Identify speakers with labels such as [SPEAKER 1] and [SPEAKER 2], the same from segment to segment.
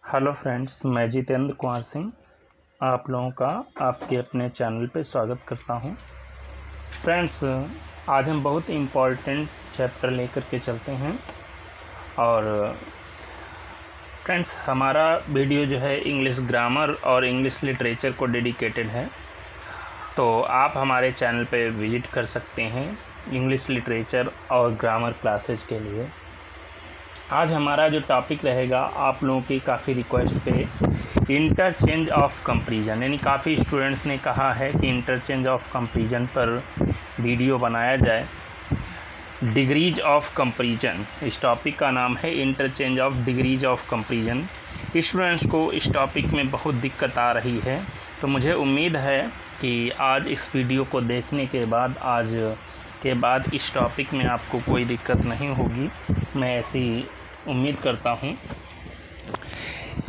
[SPEAKER 1] Hello friends, मैं जितेंद्र कुमार सिंह आप लोगों का आपके अपने चैनल पे स्वागत करता हूं। फ्रेंड्स, आज हम बहुत इम्पॉर्टेंट चैप्टर लेकर के चलते हैं और फ्रेंड्स हमारा वीडियो जो है इंग्लिश ग्रामर और इंग्लिश लिटरेचर को डेडिकेटेड है, तो आप हमारे चैनल पे विजिट कर सकते हैं इंग्लिश लिटरेचर और ग्रामर क्लासेज के लिए। आज हमारा जो टॉपिक रहेगा, आप लोगों की काफ़ी रिक्वेस्ट पे इंटरचेंज ऑफ कंपैरिजन, यानी काफ़ी स्टूडेंट्स ने कहा है कि इंटरचेंज ऑफ कंपैरिजन पर वीडियो बनाया जाए। डिग्रीज ऑफ कंपैरिजन, इस टॉपिक का नाम है interchange of degrees of comparison. Students को इस टॉपिक में बहुत दिक्कत आ रही है, तो मुझे उम्मीद है कि आज इस वीडियो को देखने के बाद इस टॉपिक में आपको कोई दिक्कत नहीं होगी। मैं ऐसी उम्मीद करता हूं,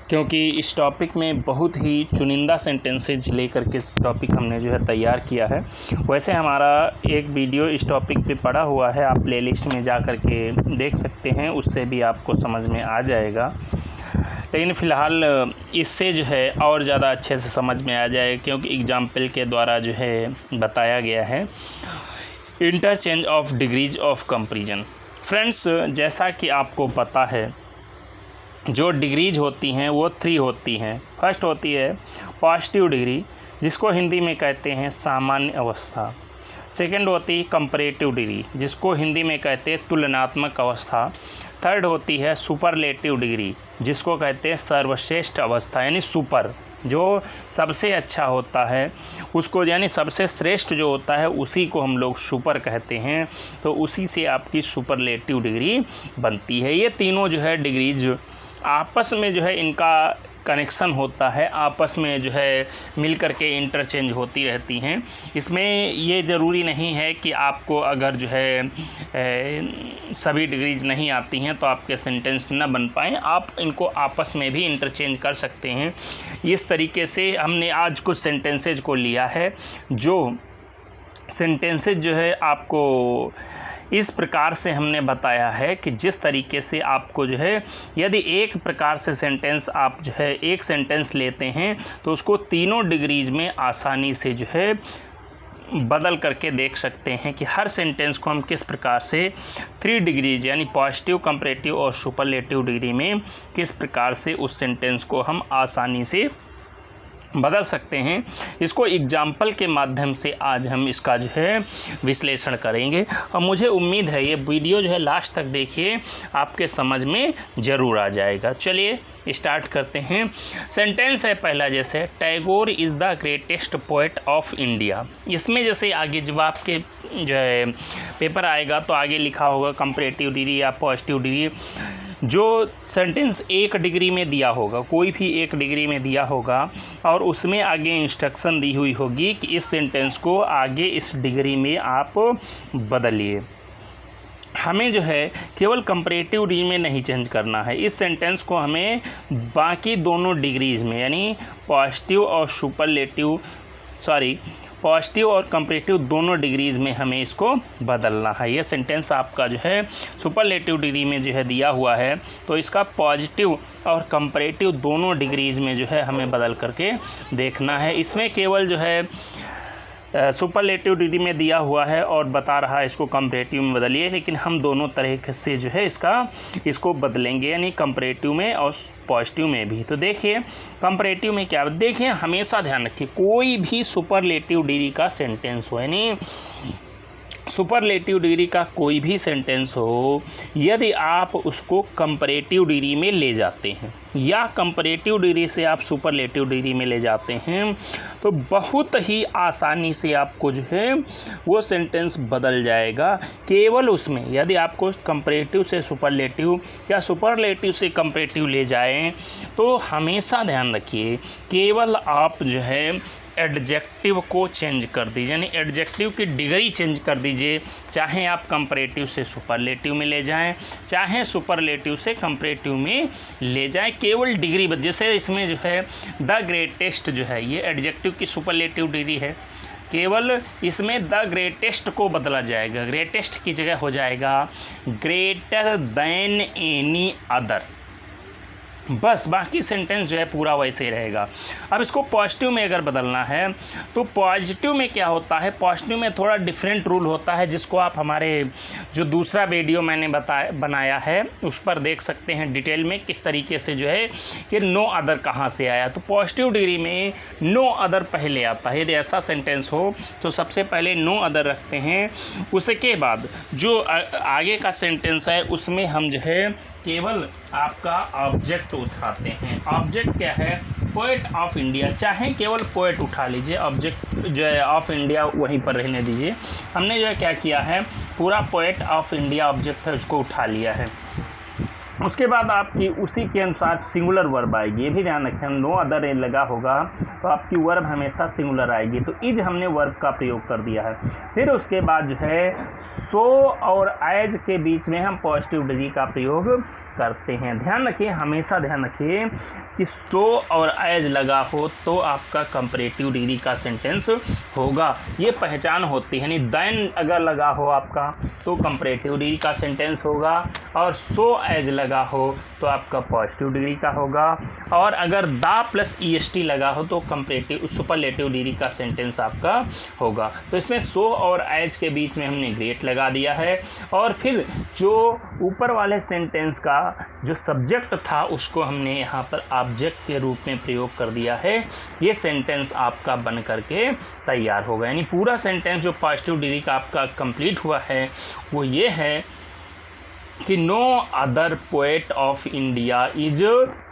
[SPEAKER 1] क्योंकि इस टॉपिक में बहुत ही चुनिंदा सेंटेंसेज लेकर के इस टॉपिक हमने जो है तैयार किया है। वैसे हमारा एक वीडियो इस टॉपिक पे पड़ा हुआ है, आप प्लेलिस्ट में जा कर के देख सकते हैं, उससे भी आपको समझ में आ जाएगा। लेकिन फ़िलहाल इससे जो है और ज़्यादा अच्छे से समझ में आ जाएगा, क्योंकि एग्जाम्पल के द्वारा जो है बताया गया है। Interchange of degrees of comparison. Friends, जैसा कि आपको पता है, जो डिग्रीज होती हैं वो 3 होती हैं। फर्स्ट होती है पॉजिटिव डिग्री, जिसको हिंदी में कहते हैं सामान्य अवस्था। सेकंड होती है कंपैरेटिव डिग्री, जिसको हिंदी में कहते हैं तुलनात्मक अवस्था। थर्ड होती है सुपरलेटिव डिग्री, जिसको कहते हैं सर्वश्रेष्ठ अवस्था, यानी सुपर, जो सबसे अच्छा होता है उसको, यानी सबसे श्रेष्ठ जो होता है उसी को हम लोग सुपर कहते हैं। तो उसी से आपकी सुपरलेटिव डिग्री बनती है। ये तीनों जो है डिग्रीज आपस में जो है इनका कनेक्शन होता है, आपस में जो है मिल कर के इंटरचेंज होती रहती हैं। इसमें ये ज़रूरी नहीं है कि आपको अगर जो है सभी डिग्रीज नहीं आती हैं तो आपके सेंटेंस न बन पाएँ, आप इनको आपस में भी इंटरचेंज कर सकते हैं। इस तरीके से हमने आज कुछ सेंटेंसेज को लिया है, जो सेंटेंसेज जो है आपको इस प्रकार से हमने बताया है कि जिस तरीके से आपको जो है, यदि एक प्रकार से सेंटेंस आप जो है एक सेंटेंस लेते हैं तो उसको तीनों डिग्रीज में आसानी से जो है बदल करके देख सकते हैं कि हर सेंटेंस को हम किस प्रकार से 3 डिग्रीज यानी पॉजिटिव, कंपैरेटिव और सुपरलेटिव डिग्री में किस प्रकार से उस सेंटेंस को हम आसानी से बदल सकते हैं। इसको एग्जाम्पल के माध्यम से आज हम इसका जो है विश्लेषण करेंगे, और मुझे उम्मीद है ये वीडियो जो है लास्ट तक देखिए, आपके समझ में ज़रूर आ जाएगा। चलिए स्टार्ट करते हैं। सेंटेंस है पहला, जैसे Tagore is the greatest poet of India. इसमें जैसे आगे जब आपके जो है पेपर आएगा तो आगे लिखा होगा कंपैरेटिव डिग्री या पॉजिटिव डिग्री। जो सेंटेंस 1 डिग्री में दिया होगा, कोई भी 1 डिग्री में दिया होगा, और उसमें आगे इंस्ट्रक्शन दी हुई होगी कि इस सेंटेंस को आगे इस डिग्री में आप बदलिए। हमें जो है केवल कंपैरेटिव डिग्री में नहीं चेंज करना है, इस सेंटेंस को हमें बाकी दोनों डिग्रीज में, यानी पॉजिटिव और कंपैरेटिव दोनों डिग्रीज में हमें इसको बदलना है। ये सेंटेंस आपका जो है सुपरलेटिव डिग्री में जो है दिया हुआ है, तो इसका पॉजिटिव और कंपैरेटिव दोनों डिग्रीज में जो है हमें बदल करके देखना है। इसमें केवल जो है सुपरलेटिव डिग्री में दिया हुआ है और बता रहा है इसको कंपैरेटिव में बदलिए, लेकिन हम दोनों तरह से जो है इसको बदलेंगे, यानी कंपैरेटिव में और पॉजिटिव में भी। तो देखिए कंपैरेटिव में क्या, देखिए हमेशा ध्यान रखिए, कोई भी सुपरलेटिव डिग्री का सेंटेंस हो, यानी सुपरलेटिव डिग्री का कोई भी सेंटेंस हो, यदि आप उसको कंपैरेटिव डिग्री में ले जाते हैं या कंपैरेटिव डिग्री से आप सुपरलेटिव डिग्री में ले जाते हैं, तो बहुत ही आसानी से आपको जो है वो सेंटेंस बदल जाएगा। केवल उसमें यदि आपको कंपैरेटिव से सुपरलेटिव या सुपरलेटिव से कंपैरेटिव ले जाएं, तो हमेशा ध्यान रखिए केवल आप जो है एडजेक्टिव को चेंज कर दीजिए, यानी एडजेक्टिव की डिग्री चेंज कर दीजिए। चाहे आप कंपैरेटिव से सुपरलेटिव में ले जाएं, चाहे सुपरलेटिव से कंपैरेटिव में ले जाएं, केवल डिग्री जैसे इसमें जो है द ग्रेटेस्ट जो है ये एडजेक्टिव की सुपरलेटिव डिग्री है, केवल इसमें द ग्रेटेस्ट को बदला जाएगा, ग्रेटेस्ट की जगह हो जाएगा ग्रेटर देन एनी अदर। बस बाकी सेंटेंस जो है पूरा वैसे ही रहेगा। अब इसको पॉजिटिव में अगर बदलना है तो पॉजिटिव में क्या होता है, पॉजिटिव में थोड़ा डिफरेंट रूल होता है, जिसको आप हमारे जो दूसरा वीडियो मैंने बनाया है उस पर देख सकते हैं डिटेल में किस तरीके से जो है कि नो अदर कहाँ से आया। तो पॉजिटिव डिग्री में नो अदर पहले आता है। यदि ऐसा सेंटेंस हो तो सबसे पहले नो अदर रखते हैं, उसके बाद जो आगे का सेंटेंस है उसमें हम जो है केवल आपका ऑब्जेक्ट उठाते हैं। ऑब्जेक्ट क्या है, पोएट ऑफ इंडिया, चाहे केवल पोएट उठा लीजिए, ऑब्जेक्ट जो है ऑफ इंडिया वहीं पर रहने दीजिए। हमने जो है क्या किया है, पूरा पोएट ऑफ इंडिया ऑब्जेक्ट है उसको उठा लिया है। उसके बाद आपकी उसी के अनुसार सिंगुलर वर्ब आएगी। ये भी ध्यान रखें, नो अदर लगा होगा तो आपकी वर्ब हमेशा सिंगुलर आएगी। तो इज हमने वर्ब का प्रयोग कर दिया है। फिर उसके बाद जो है सो और एज के बीच में हम पॉजिटिव डिग्री का प्रयोग करते हैं। ध्यान रखिए, हमेशा ध्यान रखिए कि सो और एज लगा हो तो आपका कंपैरेटिव डिग्री का सेंटेंस होगा, ये पहचान होती है। यानी देन अगर लगा हो आपका तो कंपैरेटिव डिग्री का सेंटेंस होगा, और सो एज लगा हो तो आपका पॉजिटिव डिग्री का होगा, और अगर दा प्लस ईएसटी लगा हो तो कंपैरेटिव सुपरलेटिव डिग्री का सेंटेंस आपका होगा। तो इसमें सो और एज के बीच में हमने ग्रेट लगा दिया है, और फिर जो ऊपर वाले सेंटेंस का जो सब्जेक्ट था उसको हमने यहाँ पर ऑब्जेक्ट के रूप में प्रयोग कर दिया है। ये सेंटेंस आपका बन करके तैयार होगा। यानी पूरा सेंटेंस जो पॉजिटिव डिग्री का आपका कंप्लीट हुआ है वो ये है कि no other poet of India is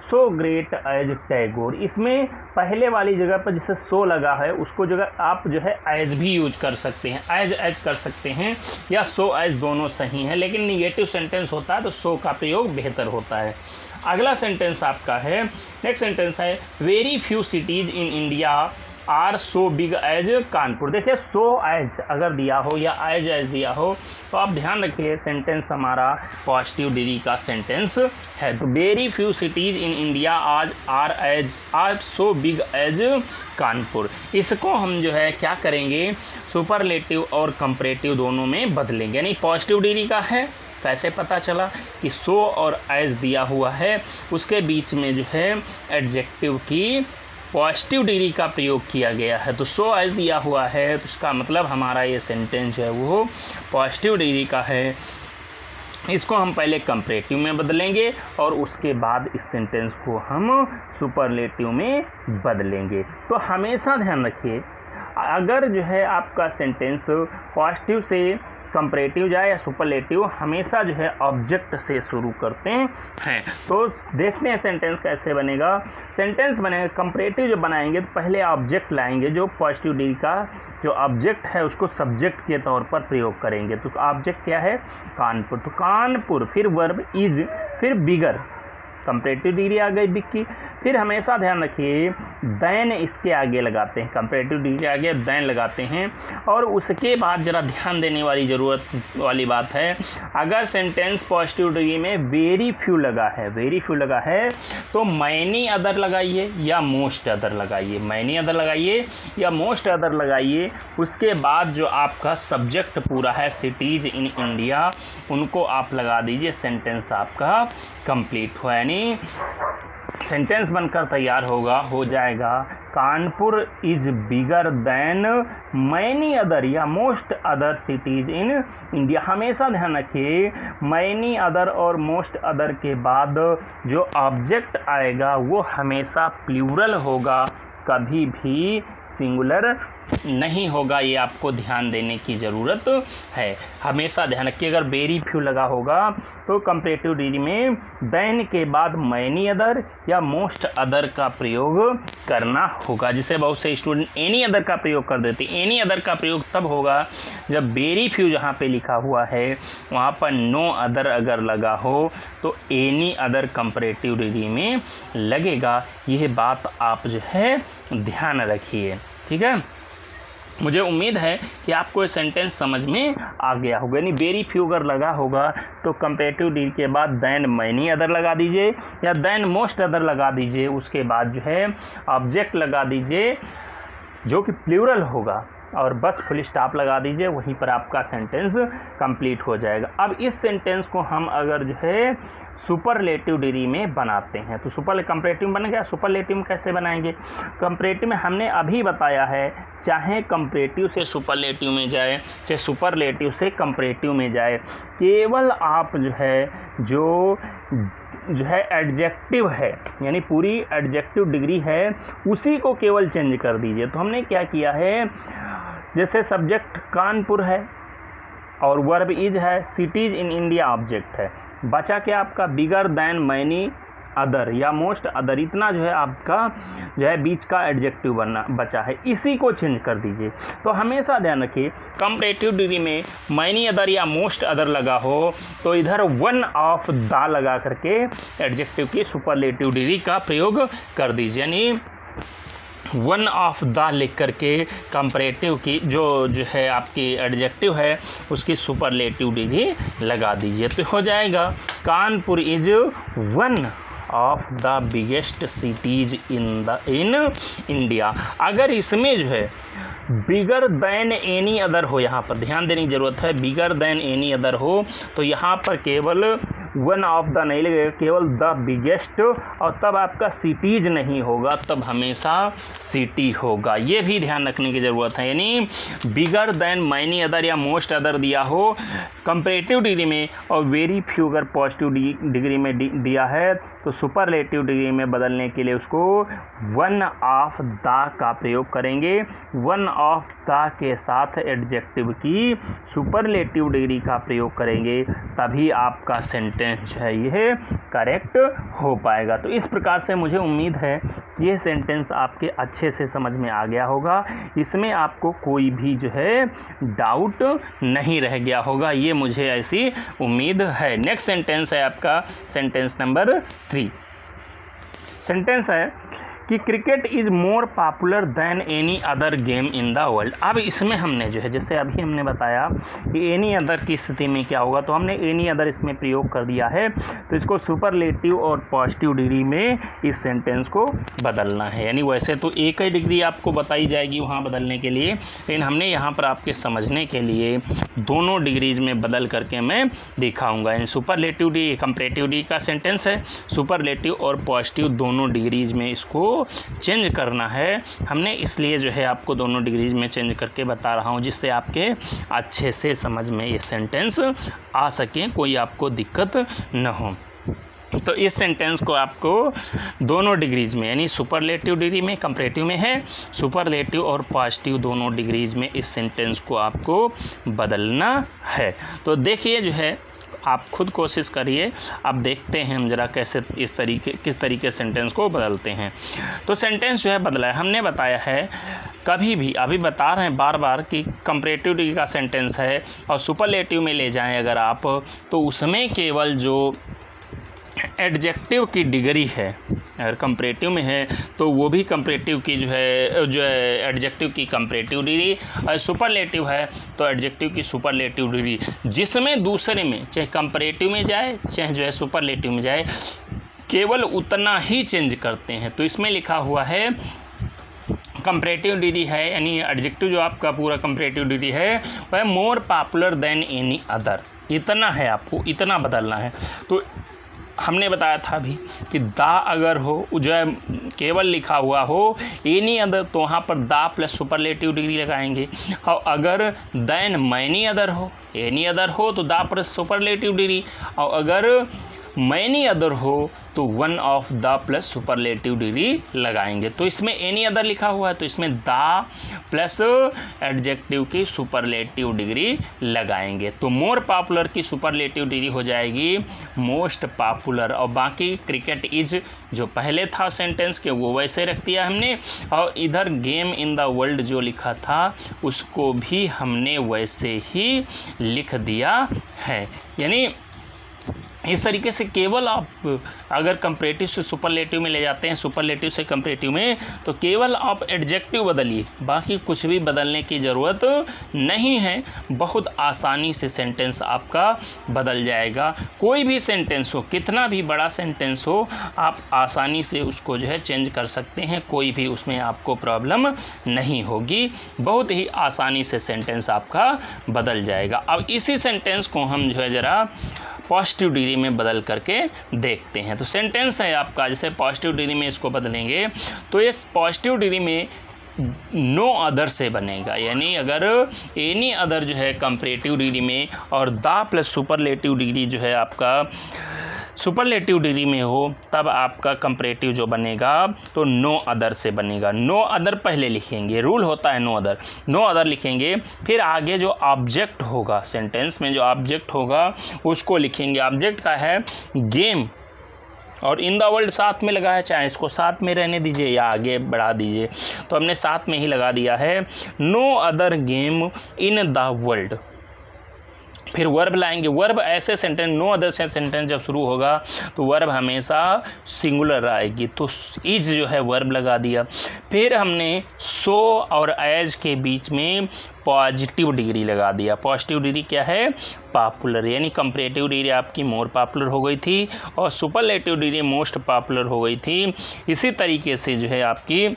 [SPEAKER 1] so great as Tagore. इसमें पहले वाली जगह पर जिसे सो लगा है उसको जगह आप जो है एज भी यूज कर सकते हैं, एज कर सकते हैं, या सो एज, दोनों सही हैं। लेकिन निगेटिव सेंटेंस होता है तो सो का प्रयोग बेहतर होता है। अगला सेंटेंस आपका है, नेक्स्ट सेंटेंस है, very few cities in India are so big as Kanpur. देखिए सो एज अगर दिया हो या एज दिया हो तो आप ध्यान रखिए सेंटेंस हमारा पॉजिटिव डिग्री का सेंटेंस है। तो very few cities in India आज are so big as Kanpur. इसको हम जो है क्या करेंगे, सुपरलेटिव और कंपैरेटिव दोनों में बदलेंगे। यानी पॉजिटिव डिग्री का है, कैसे पता चला कि सो और एज दिया हुआ है, उसके बीच में जो है एडजेक्टिव की पॉजिटिव डिग्री का प्रयोग किया गया है। तो सो एज दिया हुआ है तो उसका मतलब हमारा ये सेंटेंस है वो पॉजिटिव डिग्री का है। इसको हम पहले कंपैरेटिव में बदलेंगे और उसके बाद इस सेंटेंस को हम सुपरलेटिव में बदलेंगे। तो हमेशा ध्यान रखिए, अगर जो है आपका सेंटेंस पॉजिटिव से कंपैरेटिव जाए या सुपरलेटिव, हमेशा जो है ऑब्जेक्ट से शुरू करते हैं। तो देखते हैं सेंटेंस कैसे बनेगा। सेंटेंस बनेगा, कंपैरेटिव जो बनाएंगे तो पहले ऑब्जेक्ट लाएंगे, जो पॉजिटिव डिग्री का जो ऑब्जेक्ट है उसको सब्जेक्ट के तौर पर प्रयोग करेंगे। तो ऑब्जेक्ट क्या है, कानपुर। तो कानपुर, फिर वर्ब इज, फिर बिगर, कंपैरेटिव डिग्री आ गई बिग की। फिर हमेशा ध्यान रखिए दैन इसके आगे लगाते हैं, कंपैरेटिव डिग्री के आगे दैन लगाते हैं। और उसके बाद जरा ध्यान देने वाली ज़रूरत वाली बात है, अगर सेंटेंस पॉजिटिव डिग्री में वेरी फ्यू लगा है तो मैनी अदर लगाइए या मोस्ट अदर लगाइए, मैनी अदर लगाइए या मोस्ट अदर लगाइए। उसके बाद जो आपका सब्जेक्ट पूरा है सिटीज इन इंडिया, उनको आप लगा दीजिए, सेंटेंस आपका कंप्लीट हो। यानी सेंटेंस बनकर तैयार हो जाएगा, Kanpur is bigger than many other या most other cities in India. हमेशा ध्यान रखिए मैनी अदर और मोस्ट अदर के बाद जो ऑब्जेक्ट आएगा वो हमेशा प्लूरल होगा, कभी भी सिंगुलर नहीं होगा। ये आपको ध्यान देने की ज़रूरत है। हमेशा ध्यान रखिए, अगर वेरी फ्यू लगा होगा तो कंपैरेटिव डिग्री में देन के बाद मैनी अदर या मोस्ट अदर का प्रयोग करना होगा, जिसे बहुत से स्टूडेंट एनी अदर का प्रयोग कर देते हैं। एनी अदर का प्रयोग तब होगा जब वेरी फ्यू जहाँ पे लिखा हुआ है वहाँ पर नो अदर अगर लगा हो तो एनी अदर कंपैरेटिव डिग्री में लगेगा। यह बात आप जो है ध्यान रखिए, ठीक है। मुझे उम्मीद है कि आपको ये सेंटेंस समझ में आ गया होगा। यानी वेरी फ्यू अगर लगा होगा तो कंपैरेटिव डिग्री के बाद देन मैनी अदर लगा दीजिए या देन मोस्ट अदर लगा दीजिए। उसके बाद जो है ऑब्जेक्ट लगा दीजिए जो कि प्लूरल होगा और बस फुल स्टॉप लगा दीजिए, वहीं पर आपका सेंटेंस कंप्लीट हो जाएगा। अब इस सेंटेंस को हम अगर जो है सुपरलेटिव डिग्री में बनाते हैं। तो सुपर कंपैरेटिव बन गया, सुपरलेटिव कैसे बनाएंगे? कंपैरेटिव में हमने अभी बताया है, चाहे कंपैरेटिव से सुपरलेटिव में जाए, चाहे सुपरलेटिव से कंपैरेटिव में जाए, केवल आप जो है एडजेक्टिव है, यानी पूरी एडजेक्टिव डिग्री है, उसी को केवल चेंज कर दीजिए। तो हमने क्या किया है, जैसे सब्जेक्ट कानपुर है और वर्ब इज है, सिटीज इन इंडिया ऑब्जेक्ट है, बचा क्या आपका बिगर दैन मैनी अदर या मोस्ट अदर, इतना आपका बीच का एडजेक्टिव बचा है, इसी को चेंज कर दीजिए। तो हमेशा ध्यान रखिए, कंपैरेटिव डिग्री में मैनी अदर या मोस्ट अदर लगा हो तो इधर वन ऑफ द लगा करके एडजेक्टिव की सुपरलेटिव डिग्री का प्रयोग कर दीजिए, यानी वन ऑफ द लिख करके कंपैरेटिव की जो है आपकी एडजेक्टिव है उसकी सुपरलेटिव डिग्री लगा दीजिए। तो हो जाएगा Kanpur is one of the biggest cities in India. अगर इसमें बिगर दैन एनी अदर हो, यहाँ पर ध्यान देने की जरूरत है, बिगर दैन एनी अदर हो तो यहाँ पर केवल वन ऑफ द नहीं लगेगा, केवल द बिगेस्ट, और तब आपका सिटीज नहीं होगा, तब हमेशा सिटी होगा, ये भी ध्यान रखने की ज़रूरत है। यानी बिगर दैन मैनी अदर या मोस्ट अदर दिया हो कंपैरेटिव डिग्री में और वेरी फ्यू अगर पॉजिटिव डिग्री में दिया है तो सुपरलेटिव डिग्री में बदलने के लिए उसको वन ऑफ द का प्रयोग करेंगे। वन ऑफ द के साथ एडजेक्टिव की सुपरलेटिव डिग्री का प्रयोग करेंगे, तभी आपका सेंटेंस यह करेक्ट हो पाएगा। तो इस प्रकार से मुझे उम्मीद है कि यह सेंटेंस आपके अच्छे से समझ में आ गया होगा, इसमें आपको कोई भी डाउट नहीं रह गया होगा, ये मुझे ऐसी उम्मीद है। नेक्स्ट सेंटेंस है आपका सेंटेंस नंबर 3। सेंटेंस है कि cricket is more popular than any other game in the world. अब इसमें हमने जैसे अभी हमने बताया कि एनी अदर की स्थिति में क्या होगा, तो हमने एनी अदर इसमें प्रयोग कर दिया है, तो इसको सुपरलेटिव और पॉजिटिव डिग्री में इस सेंटेंस को बदलना है। यानी वैसे तो एक ही डिग्री आपको बताई जाएगी वहाँ बदलने के लिए, लेकिन हमने यहाँ पर आपके समझने के लिए दोनों डिग्रीज में बदल करके मैं दिखाऊँगा। यानी सुपरलेटिव डिग्री कंपैरेटिव डिग्री का सेंटेंस है, सुपरलेटिव और पॉजिटिव दोनों डिग्रीज में इसको चेंज करना है हमने, इसलिए आपको दोनों डिग्रीज में चेंज करके बता रहा हूं, जिससे आपके अच्छे से समझ में ये सेंटेंस आ सके, कोई आपको दिक्कत न हो। तो इस सेंटेंस को आपको दोनों डिग्रीज में, यानी सुपरलेटिव डिग्री में, कंपैरेटिव में है, सुपरलेटिव और पॉजिटिव दोनों डिग्रीज में इस सेंटेंस को आपको बदलना है। तो देखिए आप खुद कोशिश करिए, अब देखते हैं हम जरा कैसे किस तरीके सेंटेंस को बदलते हैं। तो सेंटेंस बदला है, हमने बताया है कभी भी, अभी बता रहे हैं बार बार कि कंपैरेटिव डिग्री का सेंटेंस है और सुपरलेटिव में ले जाएं अगर आप, तो उसमें केवल जो एडजेक्टिव की डिग्री है, अगर कंपैरेटिव में है तो वो भी कंपैरेटिव की एडजेक्टिव की कंपैरेटिव डिग्री, और सुपरलेटिव है तो एडजेक्टिव की सुपरलेटिव डिग्री, जिसमें दूसरे में चाहे कंपैरेटिव में जाए चाहे सुपरलेटिव में जाए, केवल उतना ही चेंज करते हैं। तो इसमें लिखा हुआ है कंपैरेटिव डिग्री है, यानी एडजेक्टिव जो आपका पूरा कंपैरेटिव डिग्री है वह more popular than any other, इतना है, आपको इतना बदलना है। तो हमने बताया था अभी कि दा अगर हो केवल लिखा हुआ हो एनी अदर, तो वहाँ पर दा प्लस सुपरलेटिव डिग्री लगाएंगे, और अगर दैन मैनी अदर हो, एनी अदर हो तो दा प्लस सुपरलेटिव डिग्री, और अगर मैनी अदर हो तो one of the plus superlative degree लगाएंगे। तो इसमें एनी अदर लिखा हुआ है तो इसमें द प्लस एडजेक्टिव की सुपरलेटिव डिग्री लगाएंगे। तो मोर पॉपुलर की सुपरलेटिव डिग्री हो जाएगी मोस्ट पॉपुलर, और बाकी क्रिकेट इज जो पहले था सेंटेंस के वो वैसे रख दिया हमने, और इधर गेम इन द वर्ल्ड जो लिखा था उसको भी हमने वैसे ही लिख दिया है। यानी इस तरीके से केवल आप अगर कंपैरेटिव से सुपरलेटिव में ले जाते हैं, सुपरलेटिव से कंपैरेटिव में, तो केवल आप एडजेक्टिव बदलिए, बाकी कुछ भी बदलने की ज़रूरत नहीं है। बहुत आसानी से सेंटेंस आपका बदल जाएगा। कोई भी सेंटेंस हो, कितना भी बड़ा सेंटेंस हो, आप आसानी से उसको चेंज कर सकते हैं, कोई भी उसमें आपको प्रॉब्लम नहीं होगी। बहुत ही आसानी से सेंटेंस आपका बदल जाएगा। अब इसी सेंटेंस को हम ज़रा पॉजिटिव डिग्री में बदल करके देखते हैं। तो सेंटेंस है आपका, जैसे पॉजिटिव डिग्री में इसको बदलेंगे तो ये पॉजिटिव डिग्री में नो अदर से बनेगा, यानी अगर एनी अदर जो है कंपैरेटिव डिग्री में और द प्लस सुपरलेटिव डिग्री जो है आपका सुपरलेटिव डिग्री में हो तब आपका कंपैरेटिव जो बनेगा तो नो अदर से बनेगा। नो अदर पहले लिखेंगे, रूल होता है नो अदर लिखेंगे, फिर आगे जो ऑब्जेक्ट होगा सेंटेंस में जो ऑब्जेक्ट होगा उसको लिखेंगे। ऑब्जेक्ट का है गेम और इन द वर्ल्ड साथ में लगा है, चाहे इसको साथ में रहने दीजिए या आगे बढ़ा दीजिए, तो हमने साथ में ही लगा दिया है no other game in the world. फिर वर्ब लाएंगे, वर्ब ऐसे सेंटेंस नो अदर से सेंटेंस जब शुरू होगा तो वर्ब हमेशा सिंगुलर आएगी, तो इज जो है वर्ब लगा दिया। फिर हमने सो और एज के बीच में पॉजिटिव डिग्री लगा दिया। पॉजिटिव डिग्री क्या है? पॉपुलर, यानी कंपैरेटिव डिग्री आपकी मोर पॉपुलर हो गई थी और सुपरलेटिव डिग्री मोस्ट पॉपुलर हो गई थी। इसी तरीके से जो है आपकी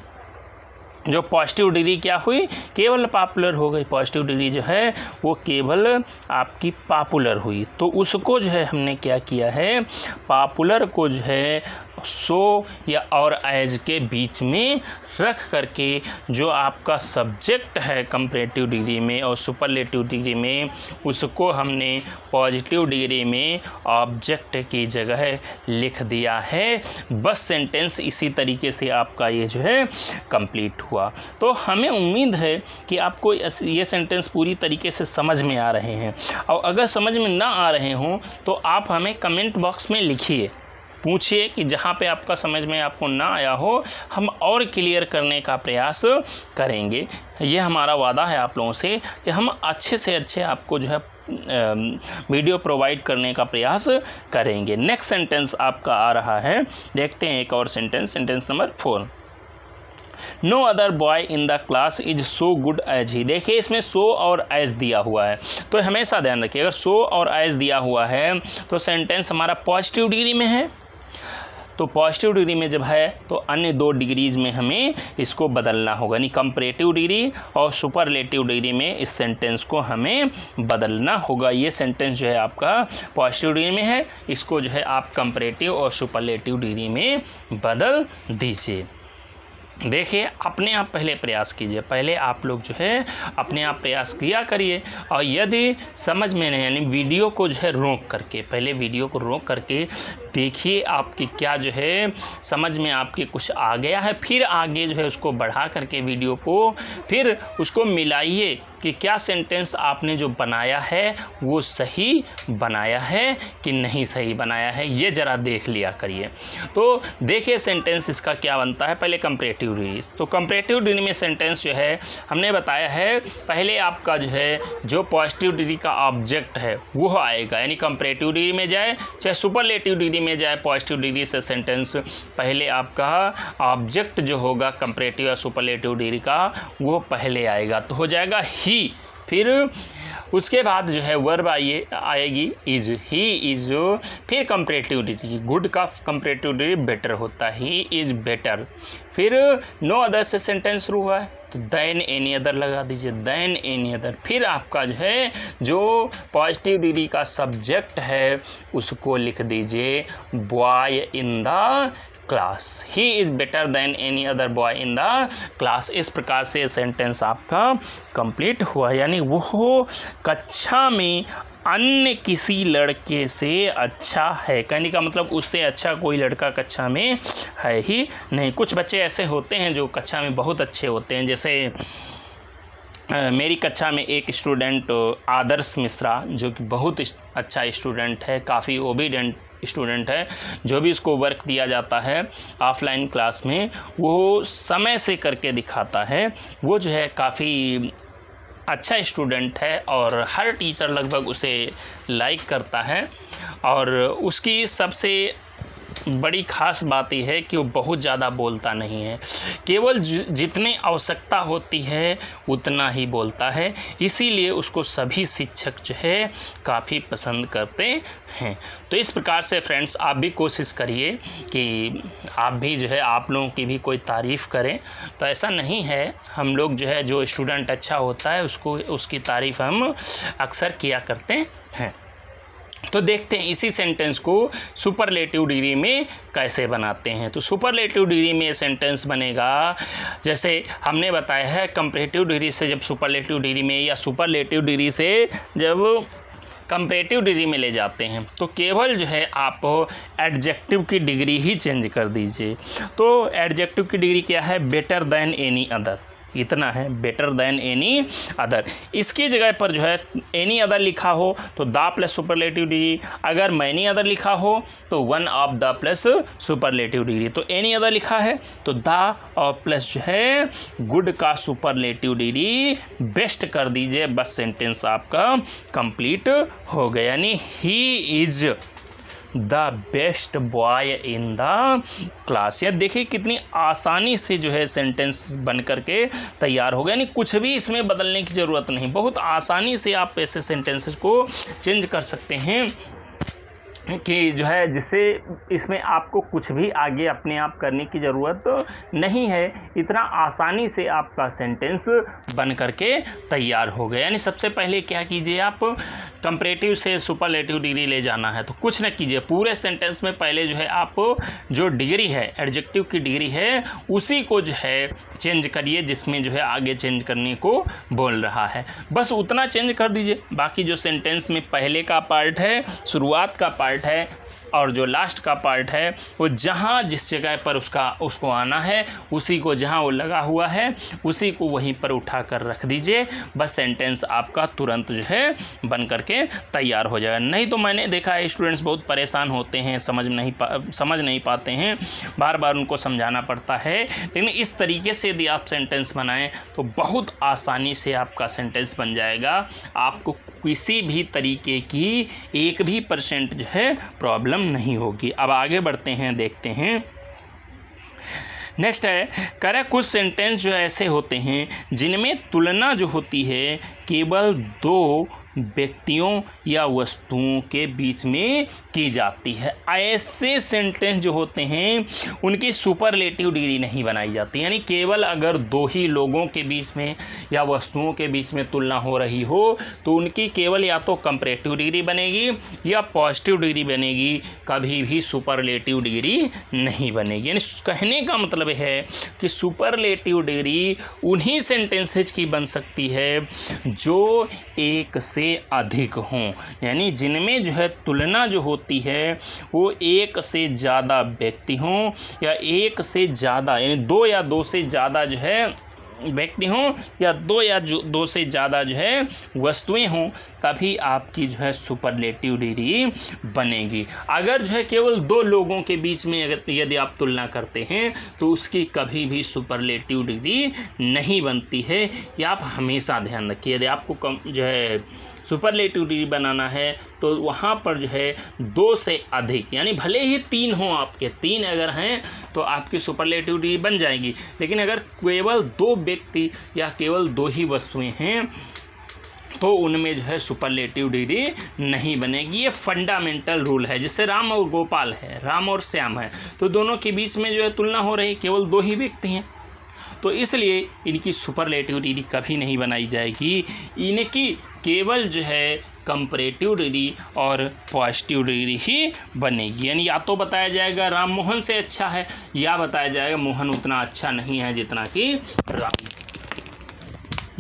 [SPEAKER 1] जो पॉजिटिव डिग्री क्या हुई? केवल पॉपुलर हो गई। पॉजिटिव डिग्री जो है वो केवल आपकी पॉपुलर हुई, तो उसको जो है हमने क्या किया है, पॉपुलर को जो है सो या और एज के बीच में रख करके जो आपका सब्जेक्ट है कंपैरेटिव डिग्री में और सुपरलेटिव डिग्री में उसको हमने पॉजिटिव डिग्री में ऑब्जेक्ट की जगह लिख दिया है। बस सेंटेंस इसी तरीके से आपका ये जो है कंप्लीट हुआ। तो हमें उम्मीद है कि आपको ये सेंटेंस पूरी तरीके से समझ में आ रहे हैं, और अगर समझ में ना आ रहे हों तो आप हमें कमेंट बॉक्स में लिखिए, पूछिए कि जहाँ पे आपका समझ में आपको ना आया हो हम और क्लियर करने का प्रयास करेंगे। ये हमारा वादा है आप लोगों से कि हम अच्छे से अच्छे आपको जो है वीडियो प्रोवाइड करने का प्रयास करेंगे। नेक्स्ट सेंटेंस आपका आ रहा है, देखते हैं एक और sentence number 4। No other boy in the class is so good as he. देखिए इसमें सो और एज दिया हुआ है, तो हमेशा ध्यान रखिए अगर सो और एज दिया हुआ है तो सेंटेंस हमारा पॉजिटिव डिग्री में है, तो पॉजिटिव डिग्री में जब है तो अन्य 2 डिग्रीज में हमें इसको बदलना होगा, यानी कंपैरेटिव डिग्री और सुपरलेटिव डिग्री में इस सेंटेंस को हमें बदलना होगा। ये सेंटेंस जो है आपका पॉजिटिव डिग्री में है, इसको जो है आप कंपैरेटिव और सुपरलेटिव डिग्री में बदल दीजिए। देखिए अपने आप पहले प्रयास कीजिए, पहले आप लोग जो है अपने आप प्रयास किया करिए, और यदि समझ में नहीं यानी वीडियो को जो है रोक करके, पहले वीडियो को रोक करके देखिए आपकी क्या जो है समझ में आपके कुछ आ गया है, फिर आगे जो है उसको बढ़ा करके वीडियो को फिर उसको मिलाइए कि क्या सेंटेंस आपने जो बनाया है वो सही बनाया है कि नहीं सही बनाया है, ये ज़रा देख लिया करिए। तो देखिए सेंटेंस इसका क्या बनता है, पहले कंपैरेटिव डिग्री। तो कंपैरेटिव डिग्री में सेंटेंस जो है हमने बताया है पहले आपका जो है जो पॉजिटिव डिग्री का ऑब्जेक्ट है वो आएगा, यानी कंपैरेटिव डिग्री में जाए चाहे सुपरलेटिव डिग्री में जाए, पॉजिटिव डिग्री से सेंटेंस पहले आपका ऑब्जेक्ट जो होगा कंपैरेटिव या सुपरलेटिव डिग्री का वो पहले आएगा, तो हो जाएगा ही। फिर उसके बाद जो है वर्ब आएगी इज, ही इज। फिर कंपैरेटिव डिग्री, गुड का कंपैरेटिव डिग्री बेटर होता है, ही इज बेटर। फिर नो अदर से सेंटेंस शुरू हुआ है तो देन एनी अदर लगा दीजिए, देन एनी अदर। फिर आपका जो है जो पॉजिटिव डिग्री का सब्जेक्ट है उसको लिख दीजिए boy in the class, he is better than any other boy in the class. इस प्रकार से सेंटेंस आपका कंप्लीट हुआ, यानी वो कक्षा में अन्य किसी लड़के से अच्छा है, कहने का मतलब उससे अच्छा कोई लड़का कक्षा में है ही नहीं। कुछ बच्चे ऐसे होते हैं जो कक्षा में बहुत अच्छे होते हैं, जैसे मेरी कक्षा में एक स्टूडेंट आदर्श मिश्रा जो कि बहुत अच्छा स्टूडेंट है, काफ़ी ओबीडियंट स्टूडेंट है, जो भी इसको वर्क दिया जाता है ऑफलाइन क्लास में वो समय से करके दिखाता है, वो जो है काफ़ी अच्छा स्टूडेंट है और हर टीचर लगभग उसे लाइक करता है। और उसकी सबसे बड़ी खास बात यह है कि वो बहुत ज़्यादा बोलता नहीं है, केवल जितनी आवश्यकता होती है उतना ही बोलता है, इसीलिए उसको सभी शिक्षक जो है काफ़ी पसंद करते हैं। तो इस प्रकार से फ्रेंड्स आप भी कोशिश करिए कि आप भी जो है आप लोगों की भी कोई तारीफ़ करें। तो ऐसा नहीं है, हम लोग जो है जो स्टूडेंट अच्छा होता है उसकी तारीफ़ हम अक्सर किया करते हैं। तो देखते हैं इसी सेंटेंस को सुपरलेटिव डिग्री में कैसे बनाते हैं। तो सुपरलेटिव डिग्री में सेंटेंस बनेगा, जैसे हमने बताया है कंपैरेटिव डिग्री से जब सुपरलेटिव डिग्री में या सुपरलेटिव डिग्री से जब कंपैरेटिव डिग्री में ले जाते हैं तो केवल जो है आप एडजेक्टिव की डिग्री ही चेंज कर दीजिए। तो एडजेक्टिव की डिग्री क्या है? बेटर देन एनी अदर, इतना है, बेटर देन एनी अदर। इसकी जगह पर जो है एनी अदर लिखा हो तो द प्लस सुपरलेटिव डिग्री, अगर मैनी अदर लिखा हो तो one of the plus superlative degree. तो एनी अदर लिखा है तो द और प्लस जो है गुड का सुपरलेटिव डिग्री बेस्ट कर दीजिए, बस सेंटेंस आपका कंप्लीट हो गया। यानी he is the best boy in the class. या देखिए कितनी आसानी से जो है सेंटेंस बन करके तैयार हो गया, यानी कुछ भी इसमें बदलने की ज़रूरत नहीं, बहुत आसानी से आप ऐसे सेंटेंसेस को चेंज कर सकते हैं कि जो है जिससे इसमें आपको कुछ भी आगे अपने आप करने की ज़रूरत नहीं है, इतना आसानी से आपका सेंटेंस बन करके तैयार हो गया। यानी सबसे पहले क्या कीजिए, आप कंपैरेटिव से सुपरलेटिव डिग्री ले जाना है तो कुछ न कीजिए, पूरे सेंटेंस में पहले जो है आप जो डिग्री है एडजेक्टिव की डिग्री है उसी को जो है चेंज करिए जिसमें जो है आगे चेंज करने को बोल रहा है, बस उतना चेंज कर दीजिए। बाकी जो सेंटेंस में पहले का पार्ट है, शुरुआत का पार्ट है और जो लास्ट का पार्ट है वो जहाँ जिस जगह पर उसको आना है उसी को जहाँ वो लगा हुआ है उसी को वहीं पर उठा कर रख दीजिए, बस सेंटेंस आपका तुरंत जो है बन करके तैयार हो जाएगा। नहीं तो मैंने देखा है स्टूडेंट्स बहुत परेशान होते हैं, समझ नहीं पाते हैं, बार बार उनको समझाना पड़ता है। लेकिन इस तरीके से यदि आप सेंटेंस बनाएं तो बहुत आसानी से आपका सेंटेंस बन जाएगा, आपको किसी भी तरीके की 1% जो है प्रॉब्लम नहीं होगी। अब आगे बढ़ते हैं, देखते हैं नेक्स्ट है करें कुछ सेंटेंस जो ऐसे होते हैं जिनमें तुलना जो होती है केवल दो व्यक्तियों या वस्तुओं के बीच में की जाती है। ऐसे सेंटेंस जो होते हैं उनकी सुपरलेटिव डिग्री नहीं बनाई जाती, यानी केवल अगर दो ही लोगों के बीच में या वस्तुओं के बीच में तुलना हो रही हो तो उनकी केवल या तो कंपैरेटिव डिग्री बनेगी या पॉजिटिव डिग्री बनेगी, कभी भी सुपरलेटिव डिग्री नहीं बनेगी। यानी कहने का मतलब है कि सुपरलेटिव डिग्री उन्हीं सेंटेंसेज की बन सकती है जो एक से अधिक हों, यानी जिनमें जो है तुलना जो होती है वो एक से ज़्यादा व्यक्ति हों या एक से ज़्यादा, यानी दो या दो से ज़्यादा जो है व्यक्ति हों या दो से ज़्यादा जो है वस्तुएं हों, तभी आपकी जो है सुपरलेटिव डिग्री बनेगी। अगर जो है केवल दो लोगों के बीच में यदि आप तुलना करते हैं तो उसकी कभी भी सुपरलेटिव डिग्री नहीं बनती है। ये आप हमेशा ध्यान रखिए, यदि आपको जो है सुपरलेटिव डिग्री बनाना है तो वहाँ पर जो है दो से अधिक, यानी भले ही 3 हों, आपके 3 अगर हैं तो आपकी सुपरलेटिव डिग्री बन जाएगी, लेकिन अगर केवल 2 व्यक्ति या केवल 2 ही वस्तुएं हैं तो उनमें जो है सुपरलेटिव डिग्री नहीं बनेगी। ये फंडामेंटल रूल है। जैसे राम और गोपाल है, राम और श्याम है, तो दोनों के बीच में जो है तुलना हो रही, केवल 2 ही व्यक्ति हैं, तो इसलिए इनकी सुपरलेटिव डिग्री कभी नहीं बनाई जाएगी। इनकी केवल जो है कंपैरेटिव डिग्री और पॉजिटिव डिग्री ही बनेगी। यानी या तो बताया जाएगा राम मोहन से अच्छा है या बताया जाएगा मोहन उतना अच्छा नहीं है जितना कि राम।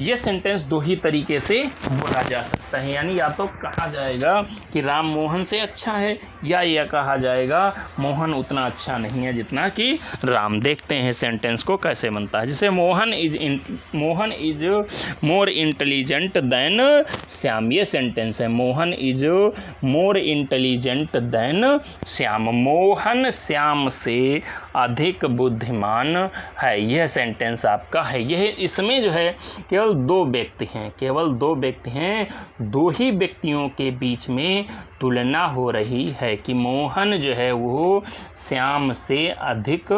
[SPEAKER 1] ये सेंटेंस 2 ही तरीके से बोला जा सकता है, यानी या तो कहा जाएगा कि राम मोहन से अच्छा है या यह कहा जाएगा मोहन उतना अच्छा नहीं है जितना कि राम। देखते हैं सेंटेंस को कैसे बनता है। जैसे Mohan is more intelligent then Shyam, ये सेंटेंस है, Mohan is more intelligent then Shyam, Mohan Shyam से अधिक बुद्धिमान है, यह सेंटेंस आपका है। यह इसमें जो है केवल 2 व्यक्ति हैं, केवल 2 व्यक्ति हैं, 2 ही व्यक्तियों के बीच में तुलना हो रही है कि मोहन जो है वो श्याम से अधिक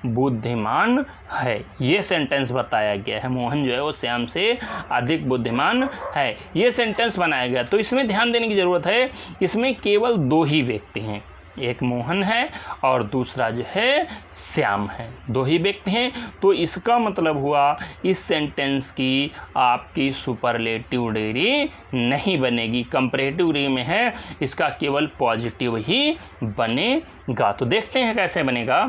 [SPEAKER 1] बुद्धिमान है, ये सेंटेंस बताया गया है। मोहन जो है वो श्याम से अधिक बुद्धिमान है, ये सेंटेंस बनाया गया। तो इसमें ध्यान देने की ज़रूरत है, इसमें केवल 2 ही व्यक्ति हैं, एक मोहन है और दूसरा जो है श्याम है, दो ही व्यक्ति हैं। तो इसका मतलब हुआ इस सेंटेंस की आपकी सुपरलेटिव डिग्री नहीं बनेगी, कंपैरेटिव डिग्री में है, इसका केवल पॉजिटिव ही बनेगा। तो देखते हैं कैसे बनेगा।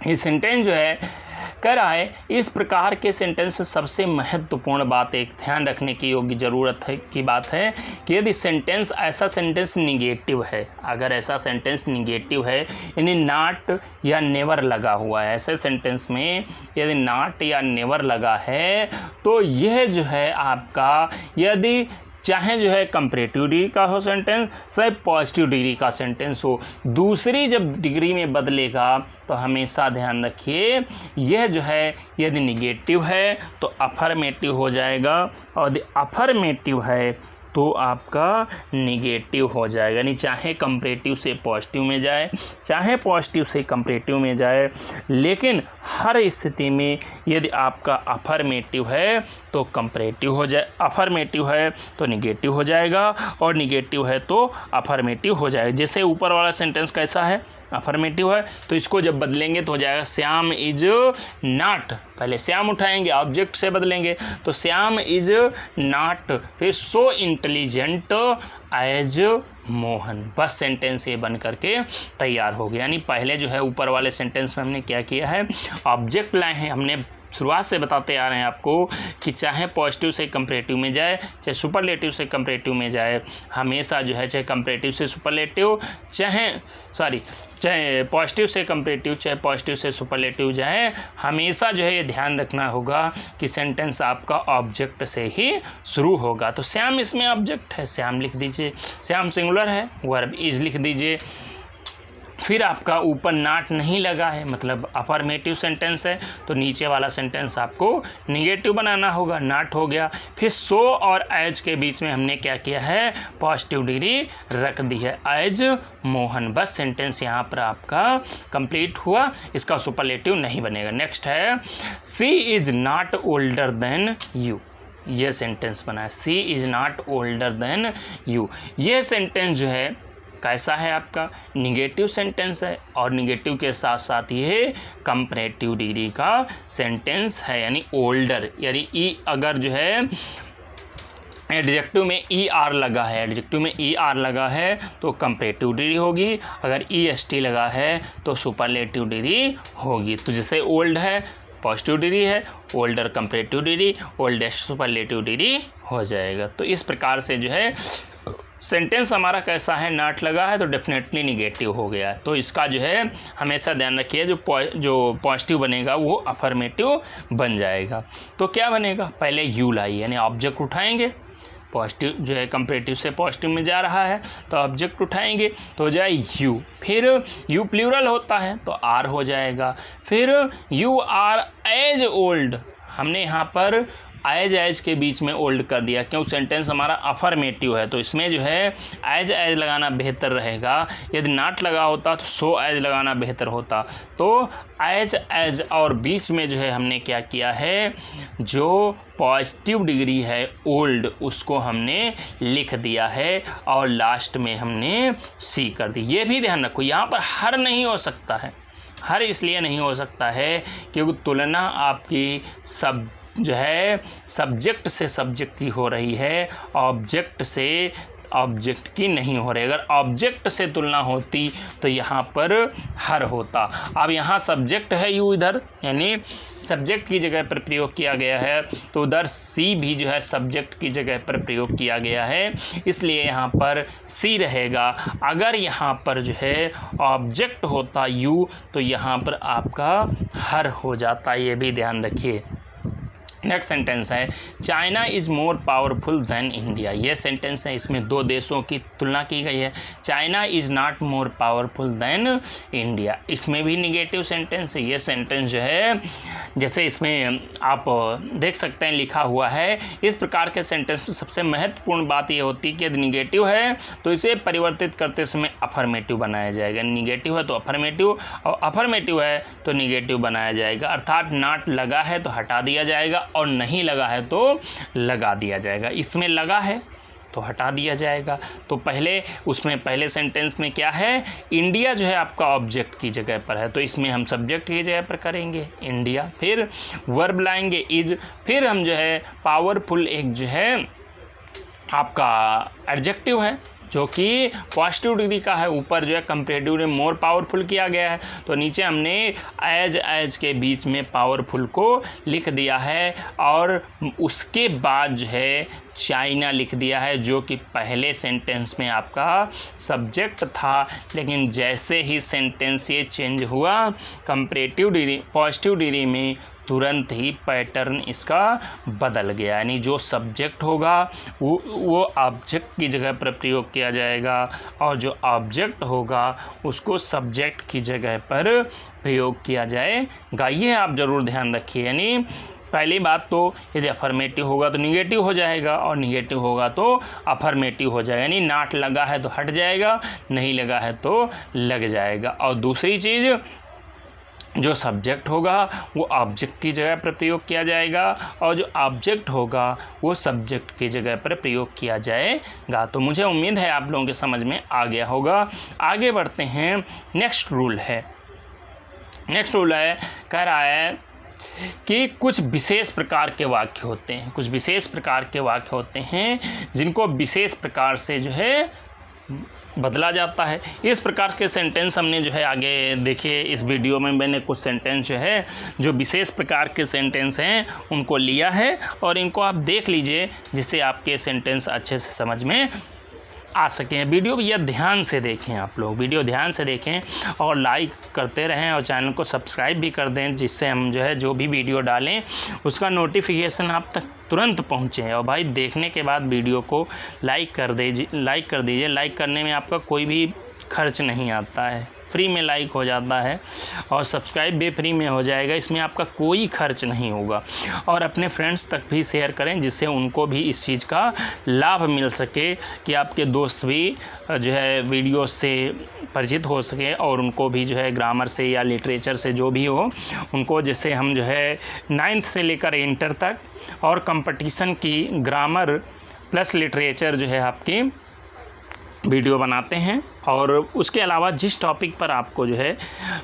[SPEAKER 1] ये सेंटेंस जो है कह रहा है, इस प्रकार के सेंटेंस में सबसे महत्वपूर्ण बात, एक ध्यान रखने की योग्य जरूरत है की बात है कि यदि सेंटेंस ऐसा सेंटेंस निगेटिव है, अगर ऐसा सेंटेंस निगेटिव है यानी नॉट या नेवर लगा हुआ है, ऐसे सेंटेंस में यदि नॉट या नेवर लगा है तो यह जो है आपका, यदि चाहे जो है कंपैरेटिव डिग्री का हो सेंटेंस, चाहे पॉजिटिव डिग्री का सेंटेंस हो, दूसरी जब डिग्री में बदलेगा तो हमेशा ध्यान रखिए यह जो है यदि निगेटिव है तो अफर्मेटिव हो जाएगा, और यदि अफर्मेटिव है तो आपका निगेटिव हो जाएगा। यानी चाहे कंपैरेटिव से पॉजिटिव में जाए, चाहे पॉजिटिव से कंपैरेटिव में जाए, लेकिन हर स्थिति में यदि आपका अफर्मेटिव है तो कंपैरेटिव हो जाए, अफर्मेटिव है तो निगेटिव हो जाएगा, और निगेटिव है तो अफर्मेटिव हो जाएगा। जैसे ऊपर वाला सेंटेंस कैसा है, अफर्मेटिव है, तो इसको जब बदलेंगे तो हो जाएगा श्याम इज नॉट, पहले श्याम उठाएंगे ऑब्जेक्ट से बदलेंगे तो श्याम इज नॉट, फिर सो इंटेलिजेंट एज मोहन, बस सेंटेंस ये बन करके तैयार हो गया। यानी पहले जो है ऊपर वाले सेंटेंस में हमने क्या किया है, ऑब्जेक्ट लाए हैं, हमने शुरुआत से बताते आ रहे हैं आपको कि चाहे पॉजिटिव से कंपैरेटिव में जाए, चाहे सुपरलेटिव से कंपैरेटिव में जाए, हमेशा जो है चाहे कंपैरेटिव से सुपरलेटिव, चाहे पॉजिटिव से कंपैरेटिव, चाहे पॉजिटिव से सुपरलेटिव जाए, हमेशा जो है ये ध्यान रखना होगा कि सेंटेंस आपका ऑब्जेक्ट से ही शुरू होगा। तो श्याम इसमें ऑब्जेक्ट है, श्याम लिख दीजिए, श्याम सिंगुलर है, वर्ब इज लिख दीजिए। फिर आपका ऊपर नॉट नहीं लगा है, मतलब अफर्मेटिव सेंटेंस है, तो नीचे वाला सेंटेंस आपको निगेटिव बनाना होगा, नॉट हो गया। फिर सो और एज के बीच में हमने क्या किया है, पॉजिटिव डिग्री रख दी है, एज मोहन, बस सेंटेंस यहाँ पर आपका कंप्लीट हुआ, इसका सुपरलेटिव नहीं बनेगा। नेक्स्ट है she is not older than you, ये सेंटेंस बना है, she is not older than you. ये सेंटेंस जो है कैसा है आपका, निगेटिव सेंटेंस है, और निगेटिव के साथ साथ ये कंपैरेटिव डिग्री का सेंटेंस है, यानी ओल्डर, यानी ई अगर जो है एडजेक्टिव में ई आर लगा है, एडजेक्टिव में ई आर लगा है तो कंपैरेटिव डिग्री होगी, अगर ई एस टी लगा है तो सुपरलेटिव डिग्री होगी। तो जैसे ओल्ड है पॉजिटिव डिग्री है, older comparative degree, oldest superlative degree हो जाएगा। तो इस प्रकार से जो है सेंटेंस हमारा कैसा है, नॉट लगा है तो डेफिनेटली निगेटिव हो गया है। तो इसका जो है हमेशा ध्यान रखिए, जो पॉजिटिव बनेगा वो अफर्मेटिव बन जाएगा। तो क्या बनेगा, पहले यू लाइए, यानी ऑब्जेक्ट उठाएंगे, पॉजिटिव जो है कंपैरेटिव से पॉजिटिव में जा रहा है तो ऑब्जेक्ट उठाएंगे तो हो जाए यू, फिर यू प्लूरल होता है तो आर हो जाएगा, फिर यू आर एज ओल्ड, हमने यहाँ पर एज के बीच में ओल्ड कर दिया, क्योंकि सेंटेंस हमारा अफर्मेटिव है, तो इसमें जो है एज लगाना बेहतर रहेगा। यदि नॉट लगा होता तो सो एज लगाना बेहतर होता, तो एज और बीच में जो है हमने क्या किया है, जो पॉजिटिव डिग्री है ओल्ड उसको हमने लिख दिया है, और लास्ट में हमने सी कर दी। ये भी ध्यान रखो, यहाँ पर हर नहीं हो सकता है, हर इसलिए नहीं हो सकता है क्योंकि तुलना आपकी सब जो है सब्जेक्ट से सब्जेक्ट की हो रही है, ऑब्जेक्ट से ऑब्जेक्ट की नहीं हो रही। अगर ऑब्जेक्ट से तुलना होती तो यहाँ पर हर होता। अब यहाँ सब्जेक्ट है यू, इधर यानी सब्जेक्ट की जगह पर प्रयोग किया गया है, तो उधर सी भी जो है सब्जेक्ट की जगह पर प्रयोग किया गया है, इसलिए यहाँ पर सी रहेगा। अगर यहाँ पर जो है ऑब्जेक्ट होता यू तो यहाँ पर आपका हर हो जाता, ये भी ध्यान रखिए। नेक्स्ट सेंटेंस है China is more powerful than India, ये सेंटेंस है, इसमें दो देशों की तुलना की गई है। China is not more powerful than India, इसमें भी निगेटिव सेंटेंस है। ये सेंटेंस जो है जैसे इसमें आप देख सकते हैं लिखा हुआ है, इस प्रकार के सेंटेंस में सबसे महत्वपूर्ण बात ये होती है कि यदि निगेटिव है तो इसे परिवर्तित करते समय अफर्मेटिव बनाया जाएगा, निगेटिव है तो अफर्मेटिव, और अफर्मेटिव है तो निगेटिव बनाया जाएगा, अर्थात नॉट लगा है तो हटा दिया जाएगा और नहीं लगा है तो लगा दिया जाएगा। इसमें लगा है तो हटा दिया जाएगा। तो पहले सेंटेंस में क्या है, इंडिया जो है आपका ऑब्जेक्ट की जगह पर है, तो इसमें हम सब्जेक्ट की जगह पर करेंगे इंडिया। फिर वर्ब लाएंगे इज, फिर हम जो है पावरफुल एक जो है आपका एडजेक्टिव है जो कि पॉजिटिव डिग्री का है, ऊपर जो है कंपैरेटिवली मोर पावरफुल किया गया है, तो नीचे हमने एज के बीच में पावरफुल को लिख दिया है और उसके बाद जो है चाइना लिख दिया है, जो कि पहले सेंटेंस में आपका सब्जेक्ट था, लेकिन जैसे ही सेंटेंस ये चेंज हुआ कंपैरेटिव डिग्री पॉजिटिव डिग्री में, तुरंत ही पैटर्न इसका बदल गया, यानी जो सब्जेक्ट होगा वो ऑब्जेक्ट की जगह पर प्रयोग किया जाएगा और जो ऑब्जेक्ट होगा उसको सब्जेक्ट की जगह पर प्रयोग किया जाएगा। ये आप ज़रूर ध्यान रखिए। यानी पहली बात तो यदि अफर्मेटिव होगा तो निगेटिव हो जाएगा और निगेटिव होगा तो अफर्मेटिव हो जाएगा, यानी नॉट लगा है तो हट जाएगा, नहीं लगा है तो लग जाएगा। और दूसरी चीज़, जो सब्जेक्ट होगा वो ऑब्जेक्ट की जगह पर प्रयोग किया जाएगा और जो ऑब्जेक्ट होगा वो सब्जेक्ट की जगह पर प्रयोग किया जाएगा। तो मुझे उम्मीद है आप लोगों के समझ में आ गया होगा। आगे बढ़ते हैं। नेक्स्ट रूल है, कह रहा है कि कुछ विशेष प्रकार के वाक्य होते हैं, जिनको विशेष प्रकार से जो है बदला जाता है। इस प्रकार के सेंटेंस हमने जो है आगे देखिए, इस वीडियो में मैंने कुछ सेंटेंस जो है जो विशेष प्रकार के सेंटेंस हैं उनको लिया है और इनको आप देख लीजिए, जिससे आपके सेंटेंस अच्छे से समझ में आ सकें। वीडियो भैया ध्यान से देखें, आप लोग वीडियो ध्यान से देखें और लाइक करते रहें और चैनल को सब्सक्राइब भी कर दें, जिससे हम जो है जो भी वीडियो डालें उसका नोटिफिकेशन आप तक तुरंत पहुंचे। और भाई देखने के बाद वीडियो को लाइक कर दीजिए। लाइक करने में आपका कोई भी खर्च नहीं आता है, फ्री में लाइक हो जाता है और सब्सक्राइब भी फ्री में हो जाएगा, इसमें आपका कोई खर्च नहीं होगा। और अपने फ्रेंड्स तक भी शेयर करें, जिससे उनको भी इस चीज़ का लाभ मिल सके कि आपके दोस्त भी जो है वीडियो से परिचित हो सके और उनको भी जो है ग्रामर से या लिटरेचर से जो भी हो उनको, जैसे हम जो है 9th से लेकर इंटर तक और कंपटीशन की ग्रामर प्लस लिटरेचर जो है आपकी वीडियो बनाते हैं। और उसके अलावा जिस टॉपिक पर आपको जो है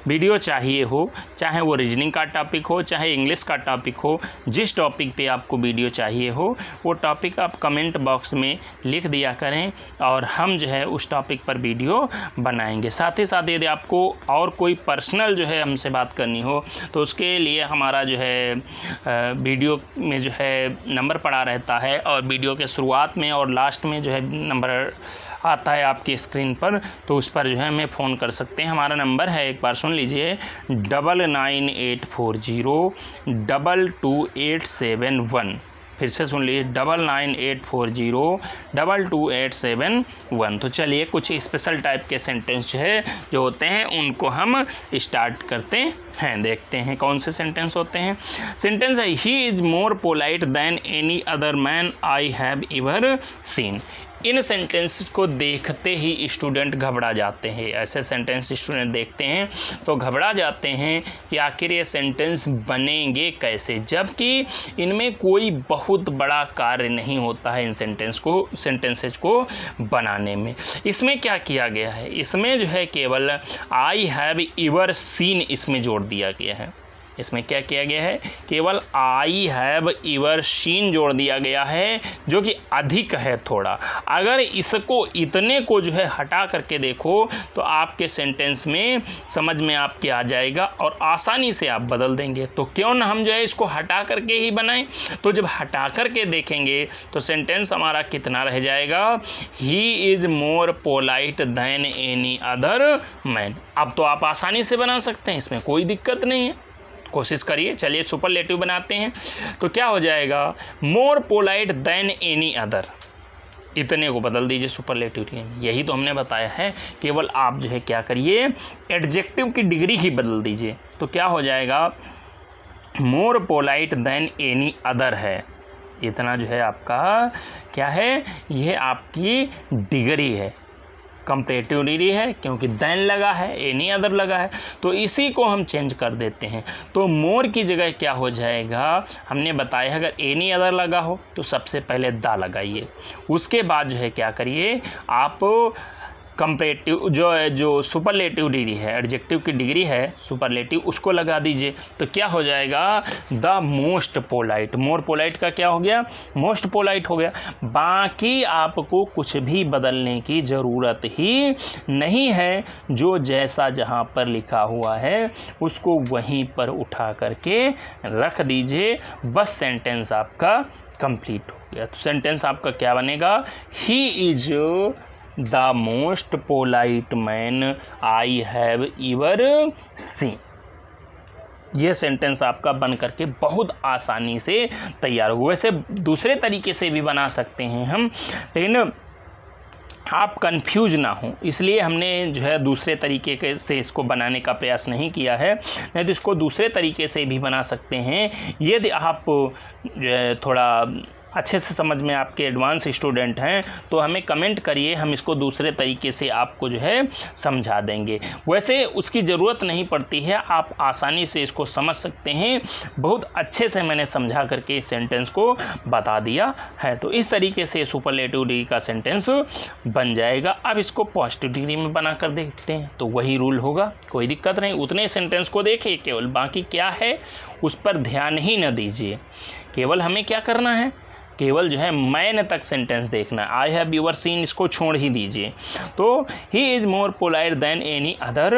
[SPEAKER 1] वीडियो चाहिए हो, चाहे वो रीजनिंग का टॉपिक हो, चाहे इंग्लिश का टॉपिक हो, जिस टॉपिक पे आपको वीडियो चाहिए हो वो टॉपिक आप कमेंट बॉक्स में लिख दिया करें और हम जो है उस टॉपिक पर वीडियो बनाएंगे। साथ ही साथ यदि आपको और कोई पर्सनल जो है हमसे बात करनी हो तो उसके लिए हमारा जो है वीडियो में जो है नंबर पड़ा रहता है और वीडियो के शुरुआत में और लास्ट में जो है नंबर आता है आपकी स्क्रीन पर, तो उस पर जो है हमें फ़ोन कर सकते हैं। हमारा नंबर है, एक बार सुन लीजिए, 9984022871। फिर से सुन लीजिए, 9984022871। तो चलिए कुछ स्पेशल टाइप के सेंटेंस जो है जो होते हैं उनको हम स्टार्ट करते हैं, देखते हैं कौन से सेंटेंस होते हैं। सेंटेंस है, he is more polite than any other man I have ever seen. In sentence को देखते ही स्टूडेंट घबरा जाते हैं। ऐसे सेंटेंस स्टूडेंट देखते हैं तो घबरा जाते हैं कि आखिर ये सेंटेंस बनेंगे कैसे, जबकि इनमें कोई बहुत बड़ा कार्य नहीं होता है इन सेंटेंसेज को बनाने में। इसमें क्या किया गया है, इसमें जो है केवल आई हैव एवर सीन इसमें जोड़ दिया गया है। इसमें क्या किया गया है, केवल आई हैव एवर सीन जोड़ दिया गया है, जो कि अधिक है थोड़ा। अगर इसको इतने को जो है हटा करके देखो तो आपके सेंटेंस में समझ में आपके आ जाएगा और आसानी से आप बदल देंगे। तो क्यों ना हम जो है इसको हटा करके ही बनाएं। तो जब हटा करके देखेंगे तो सेंटेंस हमारा कितना रह जाएगा, ही is more polite than any other man. अब तो आप आसानी से बना सकते हैं, इसमें कोई दिक्कत नहीं है, कोशिश करिए। चलिए सुपरलेटिव बनाते हैं। तो क्या हो जाएगा, मोर पोलाइट दैन एनी अदर, इतने को बदल दीजिए सुपरलेटिव में। यही तो हमने बताया है, केवल आप जो है क्या करिए, एडजेक्टिव की डिग्री ही बदल दीजिए। तो क्या हो जाएगा, मोर पोलाइट दैन एनी अदर है, इतना जो है आपका क्या है, यह आपकी डिग्री है, कंपैरेटिव डिग्री है क्योंकि देन लगा है, एनी अदर लगा है, तो इसी को हम चेंज कर देते हैं। तो मोर की जगह क्या हो जाएगा, हमने बताया अगर एनी अदर लगा हो तो सबसे पहले दा लगाइए, उसके बाद जो है क्या करिए आप कंपैरेटिव जो सुपरलेटिव डिग्री है, एडजेक्टिव की डिग्री है सुपरलेटिव, उसको लगा दीजिए। तो क्या हो जाएगा, the most polite. More polite का क्या हो गया, मोस्ट पोलाइट हो गया। बाकी आपको कुछ भी बदलने की ज़रूरत ही नहीं है, जो जैसा जहाँ पर लिखा हुआ है उसको वहीं पर उठा करके रख दीजिए, बस सेंटेंस आपका कंप्लीट हो गया। तो सेंटेंस आपका क्या बनेगा, he is the most polite man I have ever seen. यह सेंटेंस आपका बन करके बहुत आसानी से तैयार हो। वैसे दूसरे तरीके से भी बना सकते हैं हम, लेकिन आप कंफ्यूज ना हो इसलिए हमने जो है दूसरे तरीके से इसको बनाने का प्रयास नहीं किया है। नहीं तो इसको दूसरे तरीके से भी बना सकते हैं। यदि आप जो है थोड़ा अच्छे से समझ में आपके एडवांस स्टूडेंट हैं तो हमें कमेंट करिए, हम इसको दूसरे तरीके से आपको जो है समझा देंगे। वैसे उसकी ज़रूरत नहीं पड़ती है, आप आसानी से इसको समझ सकते हैं। बहुत अच्छे से मैंने समझा करके इस सेंटेंस को बता दिया है। तो इस तरीके से सुपरलेटिव डिग्री का सेंटेंस बन जाएगा। अब इसको पॉजिटिव डिग्री में बना कर देखते हैं, तो वही रूल होगा, कोई दिक्कत नहीं। उतने सेंटेंस को देखिए केवल, बाकी क्या है उस पर ध्यान ही न दीजिए। केवल हमें क्या करना है, केवल जो है मैन तक सेंटेंस देखना है। आई हैव एवर सीन इसको छोड़ ही दीजिए। तो he is more polite than any other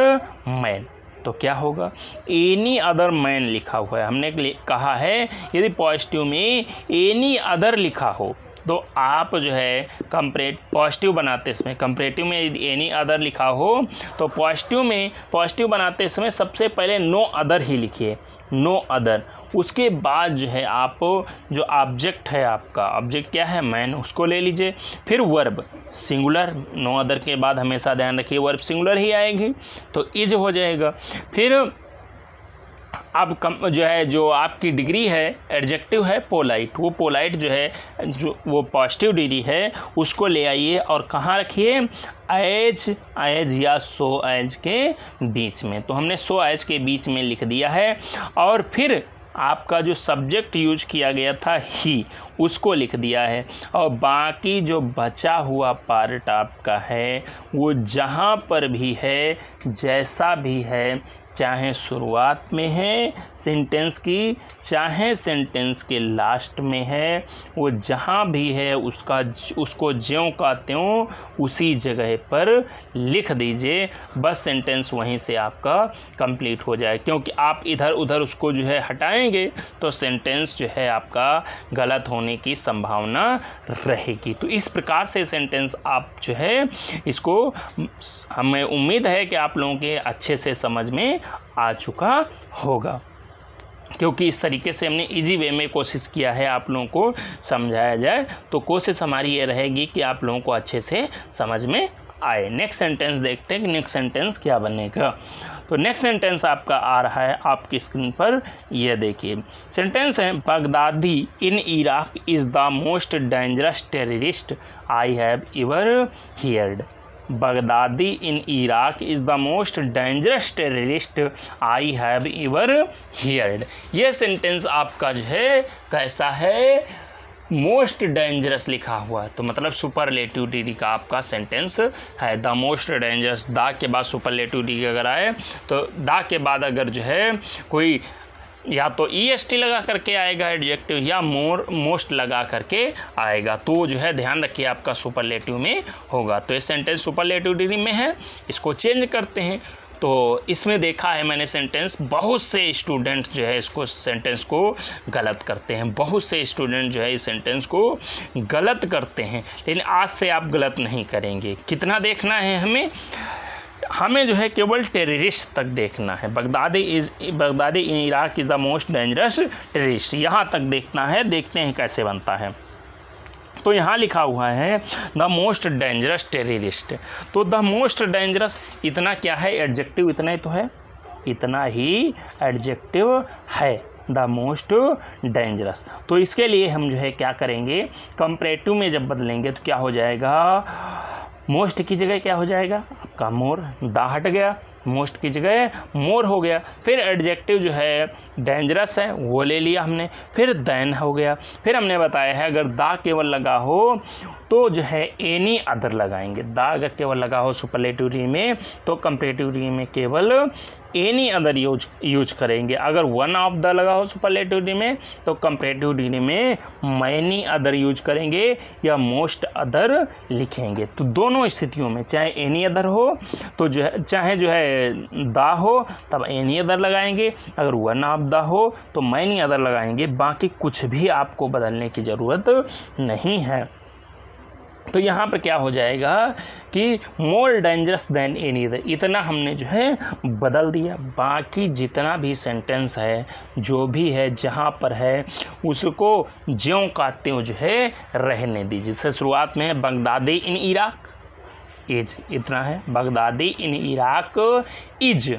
[SPEAKER 1] man, तो क्या होगा, एनी अदर मैन लिखा हुआ है, हमने कहा है यदि पॉजिटिव में एनी अदर लिखा हो तो आप जो है पॉजिटिव बनाते समय, कंपैरेटिव में यदि एनी अदर लिखा हो तो पॉजिटिव बनाते समय सबसे पहले नो अदर ही लिखिए, नो अदर। उसके बाद जो है आप जो ऑब्जेक्ट है, आपका ऑब्जेक्ट क्या है, मैन, उसको ले लीजिए। फिर वर्ब सिंगुलर, नो अदर के बाद हमेशा ध्यान रखिए वर्ब सिंगुलर ही आएगी, तो इज हो जाएगा। फिर अब जो है जो आपकी डिग्री है एडजेक्टिव है पोलाइट, वो पोलाइट जो है जो वो पॉजिटिव डिग्री है उसको ले आइए और कहाँ रखिए, एज या सो एज के बीच में। तो हमने सो एज के बीच में लिख दिया है। और फिर आपका जो सब्जेक्ट यूज किया गया था ही, उसको लिख दिया है। और बाकी जो बचा हुआ पार्ट आपका है वो जहाँ पर भी है, जैसा भी है, चाहे शुरुआत में है सेंटेंस की, चाहे सेंटेंस के लास्ट में है, वो जहाँ भी है उसको ज्यों का त्यों उसी जगह पर लिख दीजिए, बस सेंटेंस वहीं से आपका कंप्लीट हो जाए। क्योंकि आप इधर उधर उसको जो है हटाएंगे तो सेंटेंस जो है आपका गलत होने की संभावना रहेगी। तो इस प्रकार से सेंटेंस आप जो है इसको, हमें उम्मीद है कि आप लोगों के अच्छे से समझ में आ चुका होगा, क्योंकि इस तरीके से हमने इजी वे में कोशिश किया है आप लोगों को समझाया जाए। तो कोशिश हमारी ये रहेगी कि आप लोगों को अच्छे से समझ में आए। नेक्स्ट सेंटेंस देखते हैं कि नेक्स्ट सेंटेंस क्या बनेगा। तो नेक्स्ट सेंटेंस आपका आ रहा है आपकी स्क्रीन पर, ये देखिए सेंटेंस है, Baghdadi in Iraq is the most dangerous terrorist I have ever heard. Baghdadi in Iraq is the most dangerous terrorist I have ever heard. यह सेंटेंस आपका जो है कैसा है, मोस्ट डेंजरस लिखा हुआ है, तो मतलब सुपरलेटिव डिग्री का आपका सेंटेंस है। द मोस्ट डेंजरस, दा के बाद सुपरलेटिव डिग्री अगर आए तो दा के बाद अगर जो है कोई या तो EST लगा करके आएगा एडजेक्टिव या मोस्ट लगा करके आएगा, तो जो है ध्यान रखिए आपका सुपरलेटिव में होगा। तो ये सेंटेंस सुपरलेटिव डिग्री में है, इसको चेंज करते हैं। तो इसमें देखा है मैंने सेंटेंस, बहुत से स्टूडेंट जो है इसको सेंटेंस को गलत करते हैं, बहुत से स्टूडेंट जो है इस सेंटेंस को गलत करते हैं, लेकिन आज से आप गलत नहीं करेंगे। कितना देखना है हमें जो है केवल टेररिस्ट तक देखना है। Baghdadi in Iraq is the most dangerous terrorist, यहाँ तक देखना है। देखते हैं कैसे बनता है। तो यहाँ लिखा हुआ है द मोस्ट डेंजरस टेररिस्ट, तो द मोस्ट डेंजरस इतना क्या है, एडजेक्टिव इतना ही तो है, इतना ही एडजेक्टिव है, द मोस्ट डेंजरस। तो इसके लिए हम जो है क्या करेंगे, कंपैरेटिव में जब बदलेंगे तो क्या हो जाएगा, मोस्ट की जगह क्या हो जाएगा आपका मोर, दा हट गया, मोस्ट की जगह मोर हो गया। फिर एडजेक्टिव जो है डेंजरस है वो ले लिया हमने, फिर देन हो गया। फिर हमने बताया है अगर दा केवल लगा हो तो जो है एनी अदर लगाएंगे। दा अगर केवल लगा हो सुपरलेटिव डिग्री में तो कंपैरेटिव डिग्री में केवल एनी अदर यूज करेंगे। अगर वन ऑफ द लगा हो सुपरलेटिव डिग्री में तो कंपैरेटिव डिग्री में मैनी अदर यूज करेंगे या मोस्ट अदर लिखेंगे। तो दोनों स्थितियों में चाहे एनी अदर हो तो जो है, चाहे जो है दा हो तब एनी अदर लगाएंगे, अगर वन ऑफ द हो तो मैनी अदर लगाएंगे। बाकी कुछ भी आपको बदलने की ज़रूरत नहीं है। तो यहाँ पर क्या हो जाएगा कि more dangerous than any other, इतना हमने जो है बदल दिया। बाकी जितना भी सेंटेंस है जो भी है जहाँ पर है उसको ज्यों का त्यों जो है रहने दीजिए। जैसे शुरुआत में है बगदादी इन इराक इज, इतना है बगदादी इन इराक इज,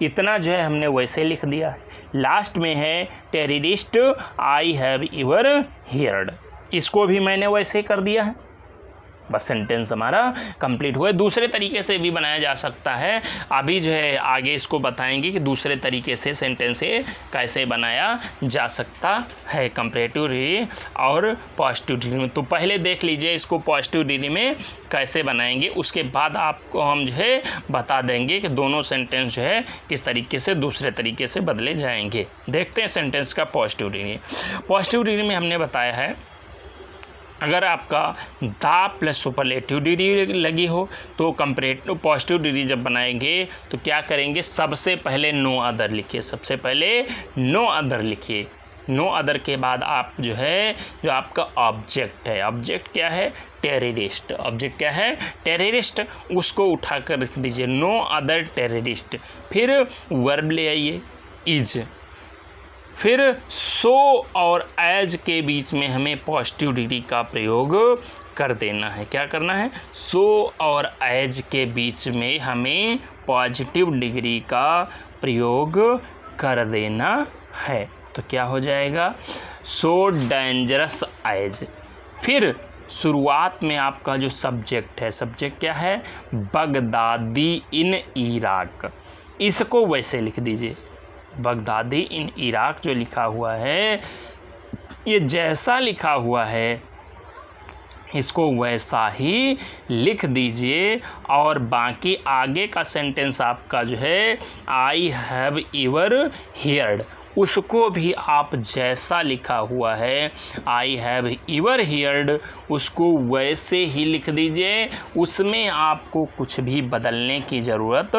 [SPEAKER 1] इतना जो है हमने वैसे लिख दिया है। लास्ट में है terrorist I have ever heard, इसको भी मैंने वैसे कर दिया है। बस सेंटेंस हमारा कंप्लीट हुआ। दूसरे तरीके से भी बनाया जा सकता है, अभी जो है आगे इसको बताएंगे कि दूसरे तरीके से सेंटेंस कैसे बनाया जा सकता है कंपैरेटिव डिग्री और पॉजिटिव डिग्री में। तो पहले देख लीजिए इसको पॉजिटिव डिग्री में कैसे बनाएंगे, उसके बाद आपको हम जो है बता देंगे कि दोनों सेंटेंस जो है किस तरीके से दूसरे तरीके से बदले जाएंगे। देखते हैं सेंटेंस का पॉजिटिव डिग्री। पॉजिटिव डिग्री में हमने बताया है अगर आपका दा प्लस सुपरलेटिव डिग्री लगी हो तो कंपैरेटिव पॉजिटिव डिग्री जब बनाएंगे तो क्या करेंगे, सबसे पहले नो अदर लिखिए, सबसे पहले नो अदर लिखिए। नो अदर के बाद आप जो है जो आपका ऑब्जेक्ट है, ऑब्जेक्ट क्या है टेररिस्ट, ऑब्जेक्ट क्या है टेररिस्ट, उसको उठाकर रख दीजिए नो अदर टेररिस्ट। फिर वर्ब ले आइए इज, फिर सो और एज के बीच में हमें पॉजिटिव डिग्री का प्रयोग कर देना है। क्या करना है, सो और एज के बीच में हमें पॉजिटिव डिग्री का प्रयोग कर देना है। तो क्या हो जाएगा, सो डेंजरस एज। फिर शुरुआत में आपका जो सब्जेक्ट है, सब्जेक्ट क्या है बगदादी इन इराक, इसको वैसे लिख दीजिए। बगदादी इन इराक जो लिखा हुआ है ये जैसा लिखा हुआ है इसको वैसा ही लिख दीजिए। और बाकी आगे का सेंटेंस आपका जो है आई हैव एवर हियर्ड, उसको भी आप जैसा लिखा हुआ है आई हैव एवर हियर्ड उसको वैसे ही लिख दीजिए, उसमें आपको कुछ भी बदलने की ज़रूरत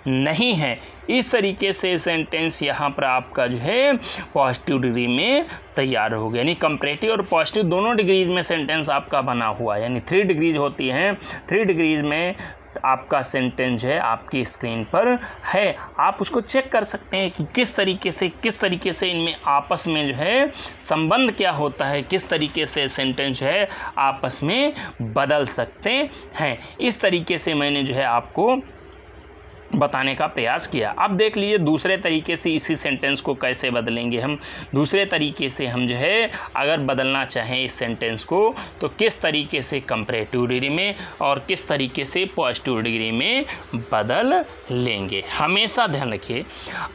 [SPEAKER 1] नहीं है। इस तरीके से सेंटेंस यहाँ पर आपका जो है पॉजिटिव डिग्री में तैयार हो गया। यानी कंपैरेटिव और पॉजिटिव दोनों डिग्रीज में सेंटेंस आपका बना हुआ है, यानी 3 डिग्रीज होती हैं। 3 डिग्रीज में आपका सेंटेंस है आपकी स्क्रीन पर है, आप उसको चेक कर सकते हैं कि किस तरीके से इनमें आपस में जो है संबंध क्या होता है, किस तरीके से सेंटेंस है आपस में बदल सकते हैं। इस तरीके से मैंने जो है आपको बताने का प्रयास किया। अब देख लीजिए दूसरे तरीके से इसी सेंटेंस को कैसे बदलेंगे हम। दूसरे तरीके से हम जो है अगर बदलना चाहें इस सेंटेंस को तो किस तरीके से कंपैरेटिव डिग्री में और किस तरीके से पॉजिटिव डिग्री में बदल लेंगे। हमेशा ध्यान रखिए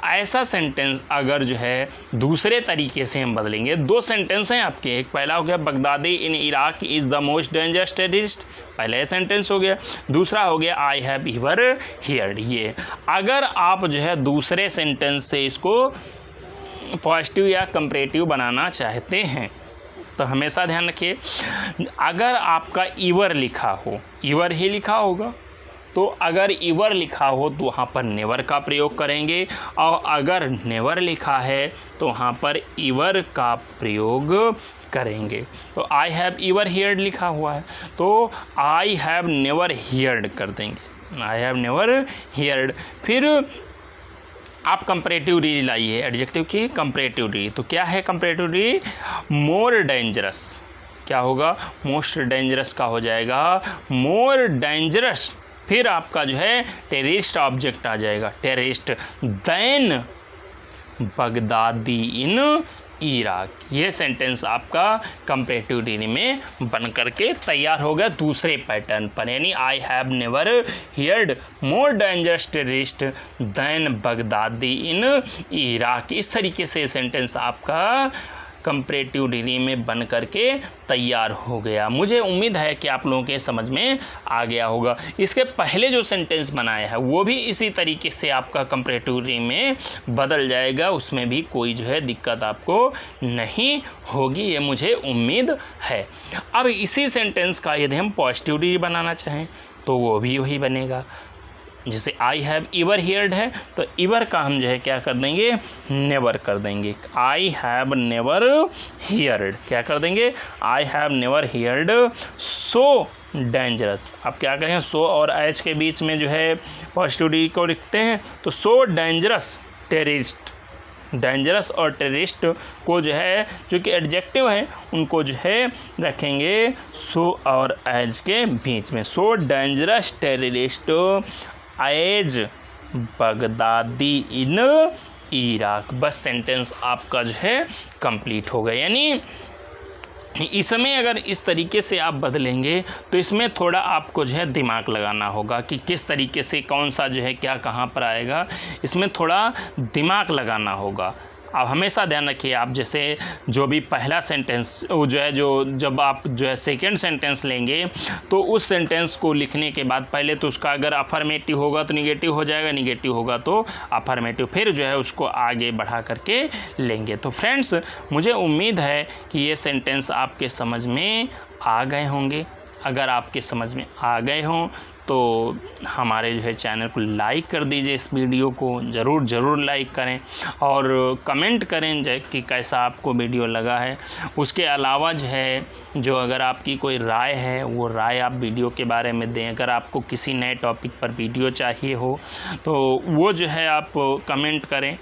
[SPEAKER 1] ऐसा सेंटेंस अगर जो है दूसरे तरीके से हम बदलेंगे, 2 सेंटेंस हैं आपके, एक पहला हो गया Baghdadi in Iraq is the most dangerous terrorist, पहले सेंटेंस हो गया। दूसरा हो गया आई हैव एवर हियर्ड। ये अगर आप जो है दूसरे सेंटेंस से इसको पॉजिटिव या कंपैरेटिव बनाना चाहते हैं तो हमेशा ध्यान रखिए अगर आपका ईवर लिखा हो, ईवर ही लिखा होगा, तो अगर ईवर लिखा हो तो वहाँ पर नेवर का प्रयोग करेंगे, और अगर नेवर लिखा है तो वहाँ पर ईवर का प्रयोग करेंगे। तो आई हैव ईवर हियर्ड लिखा हुआ है तो आई हैव नेवर हियर्ड कर देंगे, आई हैव नेवर हियर्ड। फिर आप कंपैरेटिव डिग्री लाइए, एडजेक्टिव की कंपैरेटिव डिग्री। तो क्या है कंपैरेटिव डिग्री, मोर डेंजरस, क्या होगा मोस्ट डेंजरस का हो जाएगा मोर डेंजरस। फिर आपका जो है टेररिस्ट ऑब्जेक्ट आ जाएगा terrorist, then Baghdadi in Iraq. ये सेंटेंस आपका कंपैरेटिव डिग्री में बन करके तैयार हो गया दूसरे पैटर्न पर, यानी I have never heard more dangerous terrorist then Baghdadi in Iraq. इस तरीके से सेंटेंस आपका कंपैरेटिव डिग्री में बन करके तैयार हो गया। मुझे उम्मीद है कि आप लोगों के समझ में आ गया होगा। इसके पहले जो सेंटेंस बनाया है वो भी इसी तरीके से आपका कंपैरेटिव डिग्री में बदल जाएगा, उसमें भी कोई जो है दिक्कत आपको नहीं होगी, ये मुझे उम्मीद है। अब इसी सेंटेंस का यदि हम पॉजिटिव डिग्री बनाना चाहें तो वो भी वही बनेगा। जैसे आई हैव इवर हियर्ड है तो इवर का हम जो है क्या कर देंगे, नेवर कर देंगे। आई हैव नेवर हियर्ड क्या कर देंगे, आई have never heard so dangerous. आप क्या करें, सो और एच के बीच में जो है पॉजिटिव डिग्री को लिखते हैं तो सो डेंजरस टेररिस्ट। डेंजरस और टेररिस्ट को जो है जो कि एडजेक्टिव है उनको जो है रखेंगे सो और एज के बीच में। So dangerous terrorist as Baghdadi in Iraq. बस सेंटेंस आपका जो है कंप्लीट हो गया। यानी इसमें अगर इस तरीके से आप बदलेंगे तो इसमें थोड़ा आपको जो है दिमाग लगाना होगा कि किस तरीके से कौन सा जो है क्या कहाँ पर आएगा, इसमें थोड़ा दिमाग लगाना होगा। अब हमेशा ध्यान रखिए, आप जैसे जो भी पहला सेंटेंस वो जो है जब आप जो है सेकेंड सेंटेंस लेंगे तो उस सेंटेंस को लिखने के बाद पहले तो उसका अगर अफर्मेटिव होगा तो निगेटिव हो जाएगा, निगेटिव होगा तो अफर्मेटिव, फिर जो है उसको आगे बढ़ा करके लेंगे। तो फ्रेंड्स मुझे उम्मीद है कि ये सेंटेंस आपके समझ में आ गए होंगे। अगर आपके समझ में आ गए हों तो हमारे जो है चैनल को लाइक कर दीजिए, इस वीडियो को ज़रूर लाइक करें और कमेंट करें जो कि कैसा आपको वीडियो लगा है। उसके अलावा जो है जो अगर आपकी कोई राय है वो राय आप वीडियो के बारे में दें। अगर आपको किसी नए टॉपिक पर वीडियो चाहिए हो तो वो जो है आप कमेंट करें।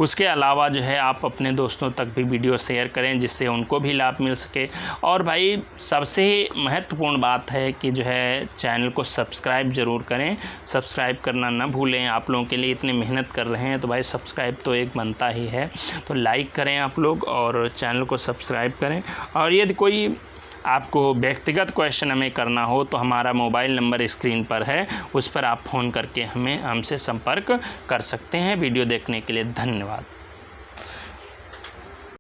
[SPEAKER 1] उसके अलावा जो है आप अपने दोस्तों तक भी वीडियो शेयर करें जिससे उनको भी लाभ मिल सके। और भाई सबसे महत्वपूर्ण बात है कि जो है चैनल को सब्सक्राइब ज़रूर करें, सब्सक्राइब करना ना भूलें। आप लोगों के लिए इतनी मेहनत कर रहे हैं तो भाई सब्सक्राइब तो एक बनता ही है, तो लाइक करें आप लोग और चैनल को सब्सक्राइब करें। और यदि कोई आपको व्यक्तिगत क्वेश्चन हमें करना हो तो हमारा मोबाइल नंबर स्क्रीन पर है, उस पर आप फ़ोन करके हमसे संपर्क कर सकते हैं। वीडियो देखने के लिए धन्यवाद।